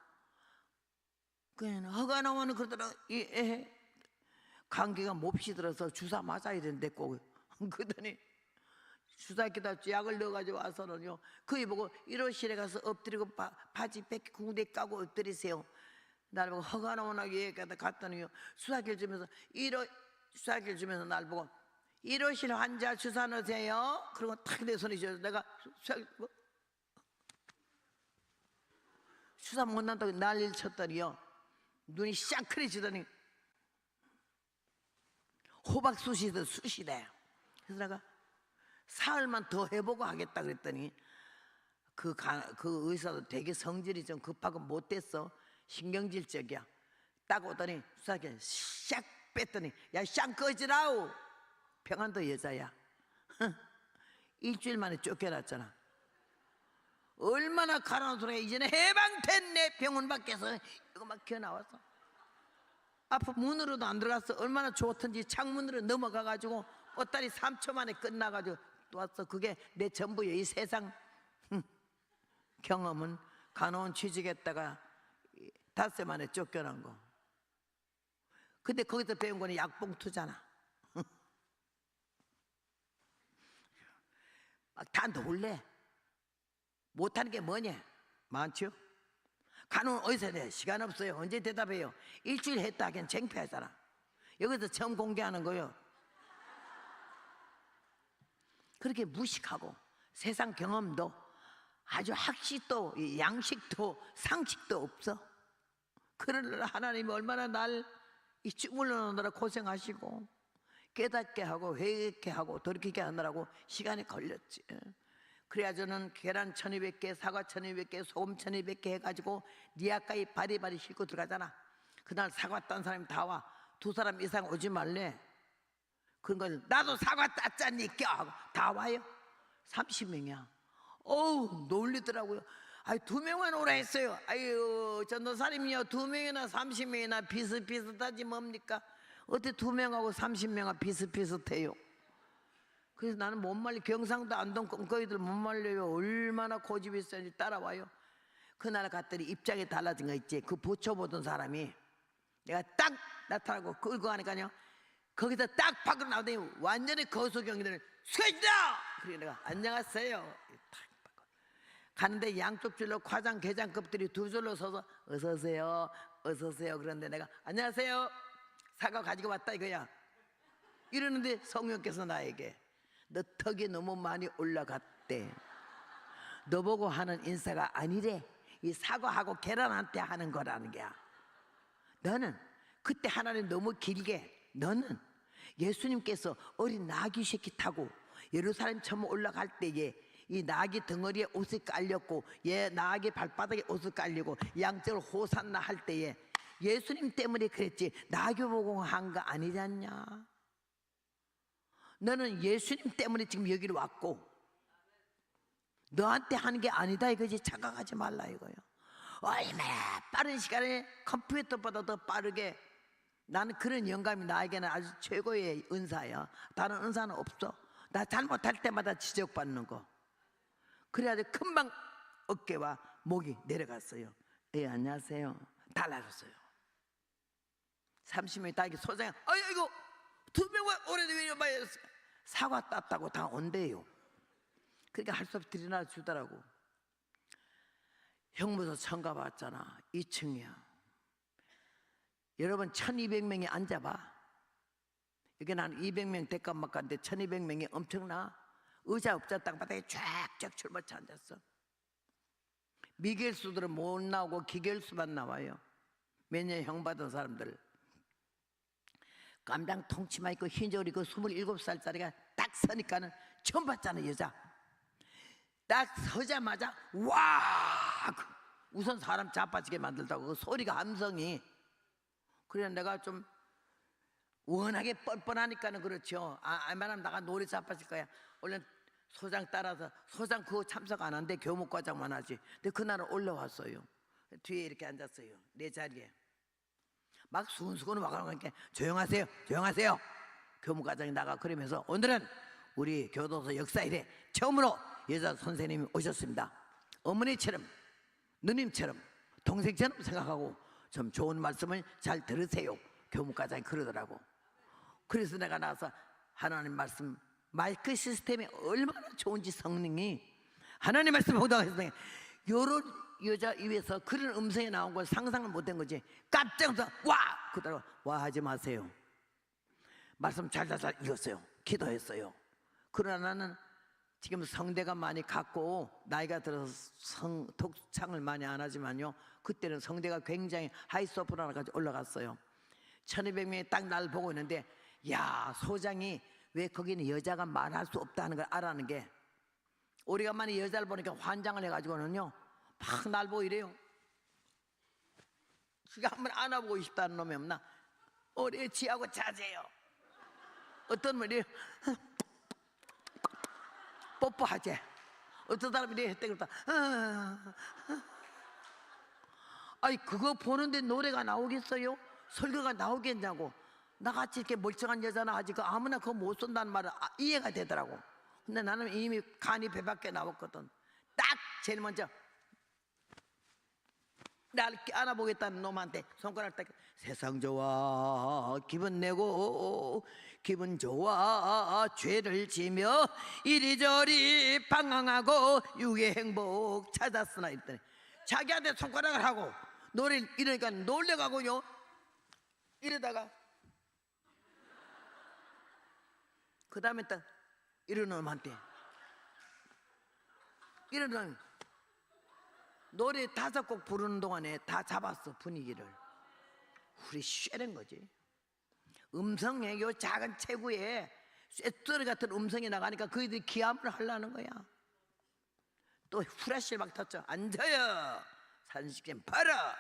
그냥 허가 나오는 그러더라. 감기가 몹시 들어서 주사 맞아야 되는데 꼭. 그러더니 주사기다 약을 넣어가지고 와서는요, 그이 보고 1호실에 가서 엎드리고 바지 뺏기 궁대 까고 엎드리세요. 날 보고 허가 나오나 얘기하다 갔더니요, 수사기를 주면서 수사기를 주면서 날 보고 1호실 환자 주사 넣으세요. 그리고 탁 내 손이 쥐어서 내가 주사 못 난다고 난리를 쳤더니요, 눈이 쌍크해지더니 호박 쑤시듯 쑤시대. 그래서 내가 사흘만 더 해보고 하겠다 그랬더니 그 의사도 되게 성질이 좀 급하고 못됐어. 신경질적이야. 딱 오더니 수사기 샥 뺐더니, 야 쌍 꺼지라우. 평안도 여자야. 일주일 만에 쫓겨났잖아. 얼마나 가라는 소리야. 이제는 해방됐네. 병원 밖에서 이거 막 기어 나왔어. 앞으로 문으로도 안 들어갔어. 얼마나 좋던지 창문으로 넘어가가지고 보따리 3초 만에 끝나가지고 또 왔어. 그게 내 전부야. 이 세상 경험은 간호원 취직했다가 5세 만에 쫓겨난 거. 근데 거기서 배운 거는 약봉투잖아. 막 다 놀래. 못하는 게 뭐냐? 많죠? 간호는 어디서 해? 시간 없어요. 언제 대답해요? 일주일 했다 하기엔 창피하잖아. 여기서 처음 공개하는 거요. 그렇게 무식하고 세상 경험도 아주 학식도 양식도 상식도 없어. 그러나 하나님이 얼마나 날 이 주물러 놓느라 고생하시고 깨닫게 하고 회개케 하고 돌이키게 하느라고 시간이 걸렸지. 그래야 저는 계란 1200개, 사과 1200개, 소금 1200개 해가지고 니아까지 바리바리 싣고 들어가잖아. 그날 사과 딴 사람이 다 와. 2사람 이상 오지 말래. 그런 걸 나도 사과 땄잖니 껴 하고 다 와요. 30명이야. 어우 놀리더라고요. 아이 2명만 오라 했어요. 아유 전도사님이요 2명이나 30명이나 비슷비슷하지 뭡니까? 어떻게 2명하고 30명하고 비슷비슷해요? 그래서 나는 못 말려. 경상도 안동 껌거이들 못 말려요. 얼마나 고집이 있어야지 따라와요. 그날 갔더니 입장이 달라진 거 있지. 그 보초보던 사람이 내가 딱 나타나고 끌고 가니까요, 거기서 딱 밖으로 나오더니 완전히 거소경이들 수고하시다. 그래 내가 안녕하세요 가는데 양쪽 줄로 과장 계장급들이 2줄로 서서 어서 오세요 어서 오세요. 그런데 내가 안녕하세요 사과 가지고 왔다 이거야. 이러는데 성령께서 나에게 너 턱이 너무 많이 올라갔대. 너 보고 하는 인사가 아니래. 이 사과하고 계란한테 하는 거라는 거야. 너는 그때 하나님 너무 길게, 너는 예수님께서 어린 나귀 새끼 타고 예루살렘 처음 올라갈 때에 이 나귀 덩어리에 옷을 깔렸고 나귀 발바닥에 옷을 깔리고 양쪽으로 호산나 할 때에 예수님 때문에 그랬지 나교보고 한 거 아니잖냐. 너는 예수님 때문에 지금 여기로 왔고 너한테 하는 게 아니다 이거지. 착각하지 말라 이거요. 얼마나 빠른 시간에 컴퓨터보다 더 빠르게, 나는 그런 영감이 나에게는 아주 최고의 은사야. 다른 은사는 없어. 나 잘못할 때마다 지적받는 거. 그래가지고 금방 어깨와 목이 내려갔어요. 예, 안녕하세요. 달라졌어요. 30명이 다 이렇게 소장해. 이거 2명만 오래도 왜 이러면 사과 땄다고 다 온대요. 그러니까 할 수 없이 들이나 주더라고. 형무소 청가 봤잖아. 2층이야. 여러분 1200명이 앉아봐. 이게 난 200명 대값 막 갔는데 1200명이 엄청나. 의자 없자 땅바닥에 쫙쫙 출마쳐 앉았어. 미결수들은 못 나오고 기결수만 나와요. 몇 년 형 받은 사람들. 깜장 통치마 입고 흰저울 입고 27살짜리가 딱 서니까는 처음 봤잖아. 여자 딱 서자마자 와, 우선 사람 자빠지게 만들다고 그 소리가 함성이. 그래 내가 좀 워낙에 뻔뻔하니까는 그렇죠. 알만하면 나가 노래 자빠질 거야. 원래 소장 따라서, 소장 그거 참석 안 한대. 교목과장만 하지. 근데 그날은 올라왔어요. 뒤에 이렇게 앉았어요. 내 자리에 막 수근수근 와가니까 조용하세요, 조용하세요. 교무과장이 나가 그러면서 오늘은 우리 교도소 역사일에 처음으로 여자 선생님이 오셨습니다. 어머니처럼 누님처럼 동생처럼 생각하고 좀 좋은 말씀을 잘 들으세요. 교무과장이 그러더라고. 그래서 내가 나와서 하나님 말씀, 마이크 시스템이 얼마나 좋은지 성령이 하나님 말씀 보다가 요런 여자 입에서 그런 음성이 나온 걸 상상을 못한 거지. 깜짝 놀라서 와! 그러다가 와 하지 마세요. 말씀 잘 읽었어요. 기도했어요. 그러나 나는 지금 성대가 많이 갔고 나이가 들어서 독창을 많이 안 하지만요, 그때는 성대가 굉장히 하이소프라노까지 올라갔어요. 1200명이 딱 날 보고 있는데, 야, 소장이 왜 거기는 여자가 말할 수 없다는 걸 알아는 게, 오래간만에 여자를 보니까 환장을 해가지고는요 막 날 보고 이래요. 그가 한번 안아보고 싶다는 놈이 없나? 오래 지하고 자세요. 어떤 분이 뽀뽀하지. 어떤 사람이 이래 했대. 그랬다. 아니 그거 보는데 노래가 나오겠어요? 설교가 나오겠냐고. 나같이 이렇게 멀쩡한 여자나 아직 아무나 그거 못 쓴다는 말은 이해가 되더라고. 근데 나는 이미 간이 배 밖에 나왔거든. 딱 제일 먼저 나를 안아보겠다는 놈한테 손가락 딱, 세상 좋아 기분 내고 기분 좋아 죄를 지며 이리저리 방황하고 육의 행복 찾았으나 이랬더니 자기한테 손가락을 하고 노래를 이러니까 놀래가고요. 이러다가 그 다음에 딱 이런 놈한테, 이런 놈 노래 5곡 부르는 동안에 다 잡았어 분위기를. 우리 쉐는 거지. 음성에 요 작은 체구에 쇳소리 같은 음성이 나가니까 그이들이 기함을 하려는 거야. 또 후라시를 막 탔죠. 앉아요, 산식점 봐라.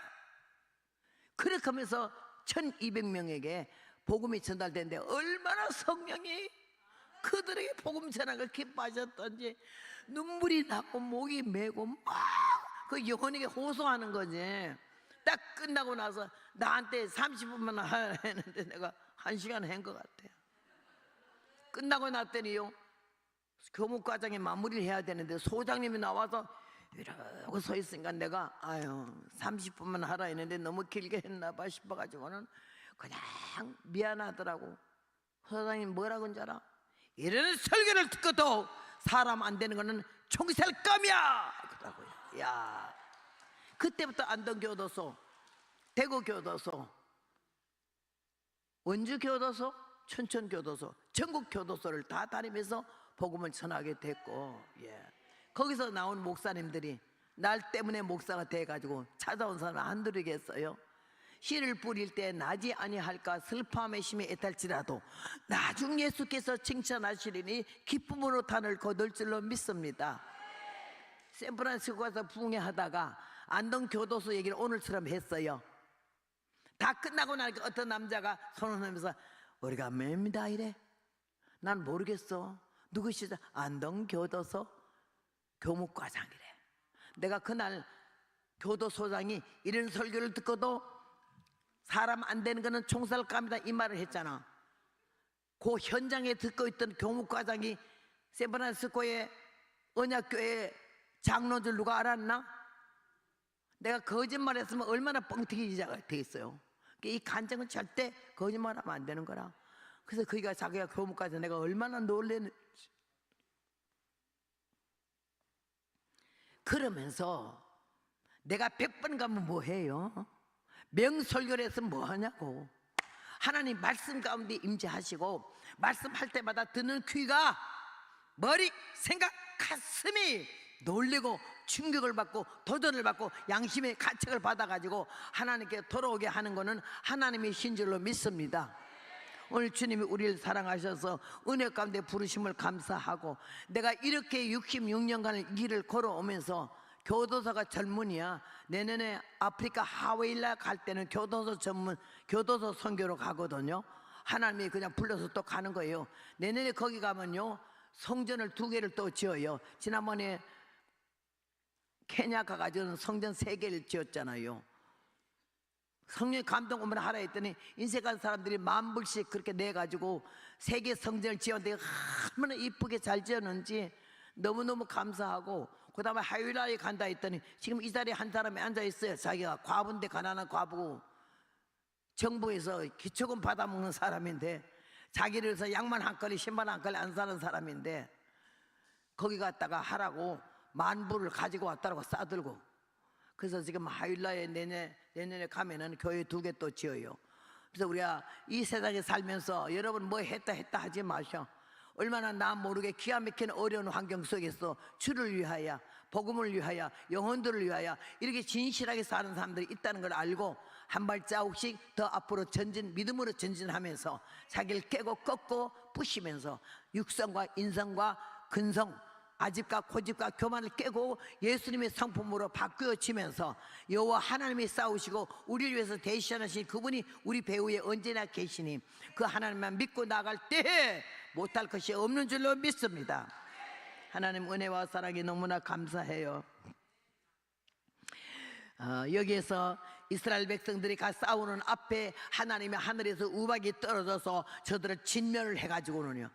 그렇게 하면서 1200명에게 복음이 전달되는데 얼마나 성령이 그들에게 복음 전한 걸 기뻐하셨던지 눈물이 나고 목이 메고 막 그 영혼에게 호소하는 거지. 딱 끝나고 나서 나한테 30분만 하라 했는데 내가 1시간 한 것 같아요. 끝나고 났더니요, 교목과장이 마무리를 해야 되는데 소장님이 나와서 이러고 서 있으니까 내가 30분만 하라 했는데 너무 길게 했나 봐 싶어가지고는 그냥 미안하더라고. 소장님 뭐라고 한줄 알아? 이런 설교를 듣고도 사람 안 되는 거는 총살감이야 그러더라고요. 야, 그때부터 안동교도소, 대구교도소, 원주교도소, 춘천교도소, 전국교도소를 다 다니면서 복음을 전하게 됐고, 거기서 나온 목사님들이 날 때문에 목사가 돼가지고 찾아온 사람을 안 들으겠어요? 씨를 뿌릴 때 나지 아니할까 슬픔의 심에 애탈지라도 나중 예수께서 칭찬하시리니 기쁨으로 단을 거둘 줄로 믿습니다. 샌프란시스코 가서 부흥회하다가 안동교도소 얘기를 오늘처럼 했어요. 다 끝나고 나니까 어떤 남자가 손을 흔들면서 우리가 뭡니다 이래. 난 모르겠어. 누구시죠? 안동교도소 교무과장이래. 내가 그날 교도소장이 이런 설교를 듣고도 사람 안 되는 거는 총살 갑니다 이 말을 했잖아. 그 현장에 듣고 있던 교무과장이 샌프란시스코의 언약교회 장로인 줄 누가 알았나? 내가 거짓말했으면 얼마나 뻥튀기자가 되겠어요. 이 간증은 절대 거짓말하면 안 되는 거라. 그래서 그가 자기가 교무과장 내가 얼마나 놀랬는지. 그러면서 내가 100번 가면 뭐 해요? 명설교를 했으면 뭐 하냐고. 하나님 말씀 가운데 임재하시고 말씀할 때마다 듣는 귀가 머리, 생각, 가슴이 놀리고 충격을 받고 도전을 받고 양심의 가책을 받아가지고 하나님께 돌아오게 하는 것은 하나님의 신줄로 믿습니다. 오늘 주님이 우리를 사랑하셔서 은혜 가운데 부르심을 감사하고 내가 이렇게 66년간의 길을 걸어오면서 교도소가 전문이야. 내년에 아프리카 하웨일라 갈 때는 교도소 전문 교도소 선교로 가거든요. 하나님이 그냥 불러서 또 가는 거예요. 내년에 거기 가면요 성전을 2개를 또 지어요. 지난번에 케냐 가가지고 성전 3개를 지었잖아요. 성령 감동 오면 하라 했더니 인쇄한 사람들이 10,000불씩 그렇게 내가지고 3개 성전을 지었는데 얼마나 이쁘게 잘 지었는지 너무너무 감사하고, 그 다음에 하위라에 간다 했더니 지금 이 자리에 한 사람이 앉아있어요. 자기가 과부인데 가난한 과부고 정부에서 기초금 받아먹는 사람인데 자기를 위해서 양말 한 컬리 신발 한 컬리 안 사는 사람인데 거기 갔다가 하라고 10,000불을 가지고 왔다고 싸들고. 그래서 지금 하윌라에 내년에 가면은 교회 2개 또 지어요. 그래서 우리가 이 세상에 살면서 여러분 뭐 했다 하지 마셔. 얼마나 나 모르게 기가 막힌 어려운 환경 속에서 주를 위하여 복음을 위하여 영혼들을 위하여 이렇게 진실하게 사는 사람들이 있다는 걸 알고 한 발자국씩 더 앞으로 전진, 믿음으로 전진하면서 자기를 깨고 꺾고 부시면서 육성과 인성과 근성, 아집과 고집과 교만을 깨고 예수님의 성품으로 바뀌어지면서 여호와 하나님이 싸우시고 우리를 위해서 대신하신 그분이 우리 배후에 언제나 계시니 그 하나님만 믿고 나갈 때에 못할 것이 없는 줄로 믿습니다. 하나님 은혜와 사랑이 너무나 감사해요. 여기에서 이스라엘 백성들이 가 싸우는 앞에 하나님의 하늘에서 우박이 떨어져서 저들을 진멸을 해가지고는요,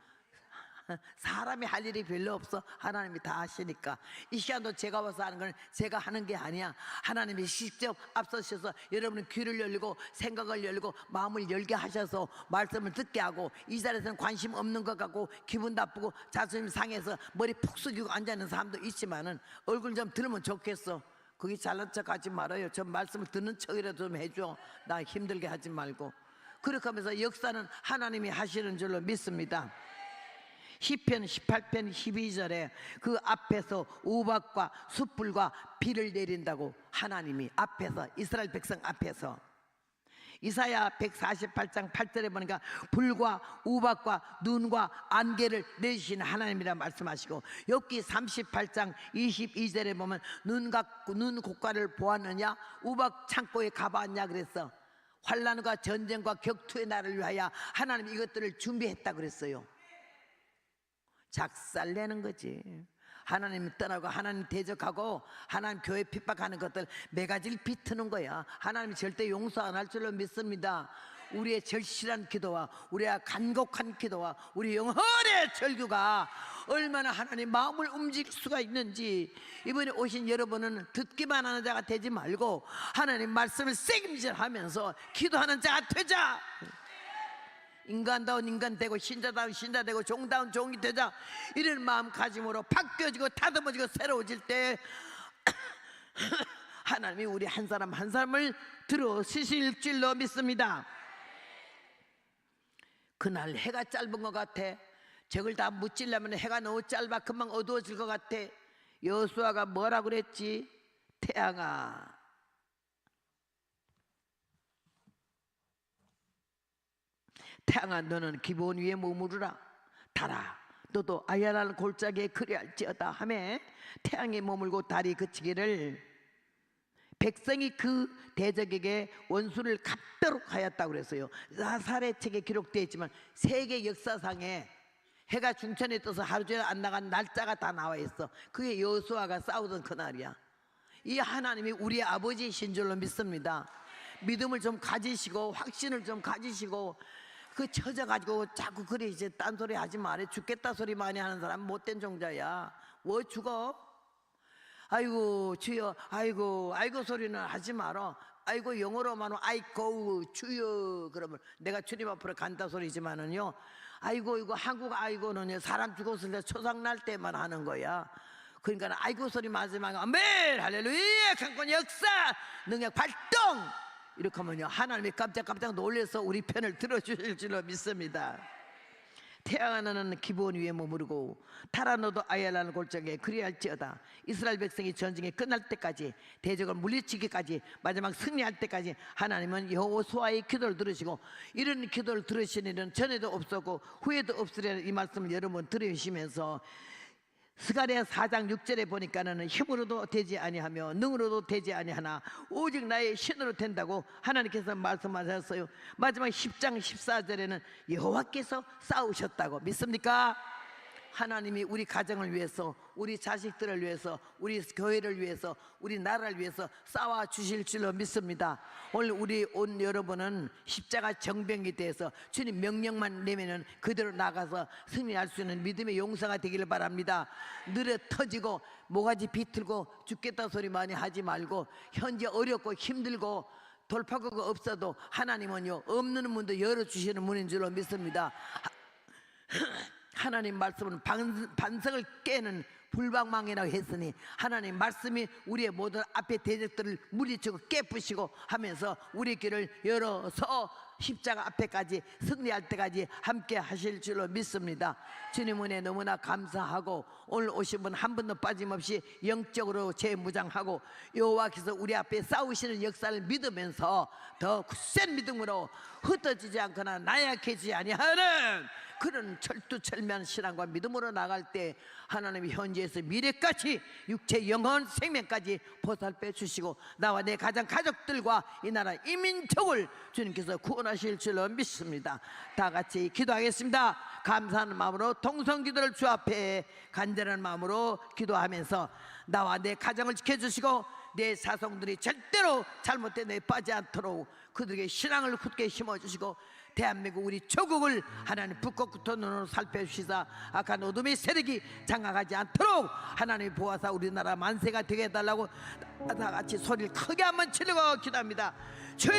사람이 할 일이 별로 없어. 하나님이 다 하시니까. 이 시간도 제가 와서 하는 건 제가 하는 게 아니야. 하나님이 직접 앞서셔서 여러분의 귀를 열리고 생각을 열리고 마음을 열게 하셔서 말씀을 듣게 하고, 이 자리에서는 관심 없는 것 같고 기분 나쁘고 자존심 상해서 머리 푹 숙이고 앉아있는 사람도 있지만은 얼굴 좀 들으면 좋겠어. 거기 잘난 척 하지 말아요. 저 말씀을 듣는 척이라도 좀 해줘. 나 힘들게 하지 말고. 그렇게 하면서 역사는 하나님이 하시는 줄로 믿습니다. 시편 18편 12절에 그 앞에서 우박과 숯불과 비를 내린다고 하나님이 앞에서, 이스라엘 백성 앞에서. 이사야 148장 8절에 보니까 불과 우박과 눈과 안개를 내리시는 하나님이라 말씀하시고, 욥기 38장 22절에 보면 눈 고가를 보았느냐, 우박 창고에 가봤냐 그랬어. 환난과 전쟁과 격투의 날을 위하여 하나님 이것들을 준비했다 그랬어요. 작살내는 거지. 하나님 떠나고 하나님 대적하고 하나님 교회 핍박하는 것들 매가지를 비트는 거야. 하나님이 절대 용서 안 할 줄로 믿습니다. 우리의 절실한 기도와 우리의 간곡한 기도와 우리 영혼의 절규가 얼마나 하나님 마음을 움직일 수가 있는지, 이번에 오신 여러분은 듣기만 하는 자가 되지 말고 하나님 말씀을 책임질하면서 기도하는 자가 되자. 인간다운 인간 되고 신자다운 신자 되고 종다운 종이 되자. 이런 마음가짐으로 바뀌어지고 다듬어지고 새로워질 때 하나님이 우리 한 사람 한 사람을 들어주실 줄로 믿습니다. 그날 해가 짧은 것 같아. 저걸 다 묻지려면 해가 너무 짧아 금방 어두워질 것 같아. 여호수아가 뭐라 그랬지? 태양아, 태양아 너는 기본 위에 머무르라. 달아 너도 아야랄 골짜기에 그리할지어다 하매 태양이 머물고 달이 그치기를 백성이 그 대적에게 원수를 갚도록 하였다고 그랬어요. 나사렛 책에 기록되어 있지만 세계 역사상에 해가 중천에 떠서 하루 종일 안 나간 날짜가 다 나와 있어. 그게 여호수아가 싸우던 그날이야. 이 하나님이 우리의 아버지이신 줄로 믿습니다. 믿음을 좀 가지시고 확신을 좀 가지시고, 그 처져가지고 자꾸 그래 이제 딴소리 하지 말아. 죽겠다 소리 많이 하는 사람 못된 종자야. 뭐 죽어? 아이고 주여, 아이고 소리는 하지 말어. 아이고 영어로만 아이고 주여 그러면 내가 주님 앞으로 간다 소리지만은요, 아이고 이거 한국 아이고는요 사람 죽었을 때 초상 날 때만 하는 거야. 그러니까 아이고 소리 마지막에 아멘 할렐루야 강권 역사 능력 발동 이렇게 하면요 하나님이 깜짝깜짝 놀라서 우리 편을 들어주실 줄로 믿습니다. 태양 하나는 기브온 위에 머무르고 타라노도 아얄라는 골짜기에 그리할지어다. 이스라엘 백성이 전쟁이 끝날 때까지, 대적을 물리치기까지, 마지막 승리할 때까지 하나님은 여호수아의 기도를 들으시고, 이런 기도를 들으신 일은 전에도 없었고 후에도 없으리라는 이 말씀을 여러분 들으시면서 스가랴 4장 6절에 보니까는 힘으로도 되지 아니하며 능으로도 되지 아니하나 오직 나의 신으로 된다고 하나님께서 말씀하셨어요. 마지막 10장 14절에는 여호와께서 싸우셨다고 믿습니까? 하나님이 우리 가정을 위해서, 우리 자식들을 위해서, 우리 교회를 위해서, 우리 나라를 위해서 싸워 주실 줄로 믿습니다. 오늘 우리 온 여러분은 십자가 정병이 돼서 주님 명령만 내면은 그대로 나가서 승리할 수 있는 믿음의 용사가 되기를 바랍니다. 느려 터지고 모가지 비틀고 죽겠다 소리 많이 하지 말고, 현재 어렵고 힘들고 돌파구가 없어도 하나님은요 없는 문도 열어주시는 문인 줄로 믿습니다. 하나님 말씀은 반석을 깨는 불방망이라고 했으니, 하나님 말씀이 우리의 모든 앞에 대적들을 물리치고 깨부시고 하면서 우리 길을 열어서 십자가 앞에까지 승리할 때까지 함께 하실 줄로 믿습니다. 주님 은혜 너무나 감사하고, 오늘 오신 분 한 분도 빠짐없이 영적으로 재무장하고 여호와께서 우리 앞에 싸우시는 역사를 믿으면서 더 굳센 믿음으로 흩어지지 않거나 나약해지지 아니하는 그런 철두철미한 신앙과 믿음으로 나갈 때 하나님이 현재에서 미래까지 육체 영혼 생명까지 보살펴 주시고 나와 내 가장 가족들과 이 나라 이민족을 주님께서 구원하실 줄로 믿습니다. 다 같이 기도하겠습니다. 감사하는 마음으로 통성기도를 주 앞에 간절한 마음으로 기도하면서 나와 내 가정을 지켜주시고 내 자손들이 절대로 잘못된 데 빠지지 않도록 그들에게 신앙을 굳게 심어주시고 대한민국 우리 조국을 하나님 불꽃 같은 눈으로 살펴주시사 악한 어둠의 세력이 장악하지 않도록 하나님이 보아사 우리나라 만세가 되게 해달라고 다 같이 소리를 크게 한번 지르고 기도합니다. 주여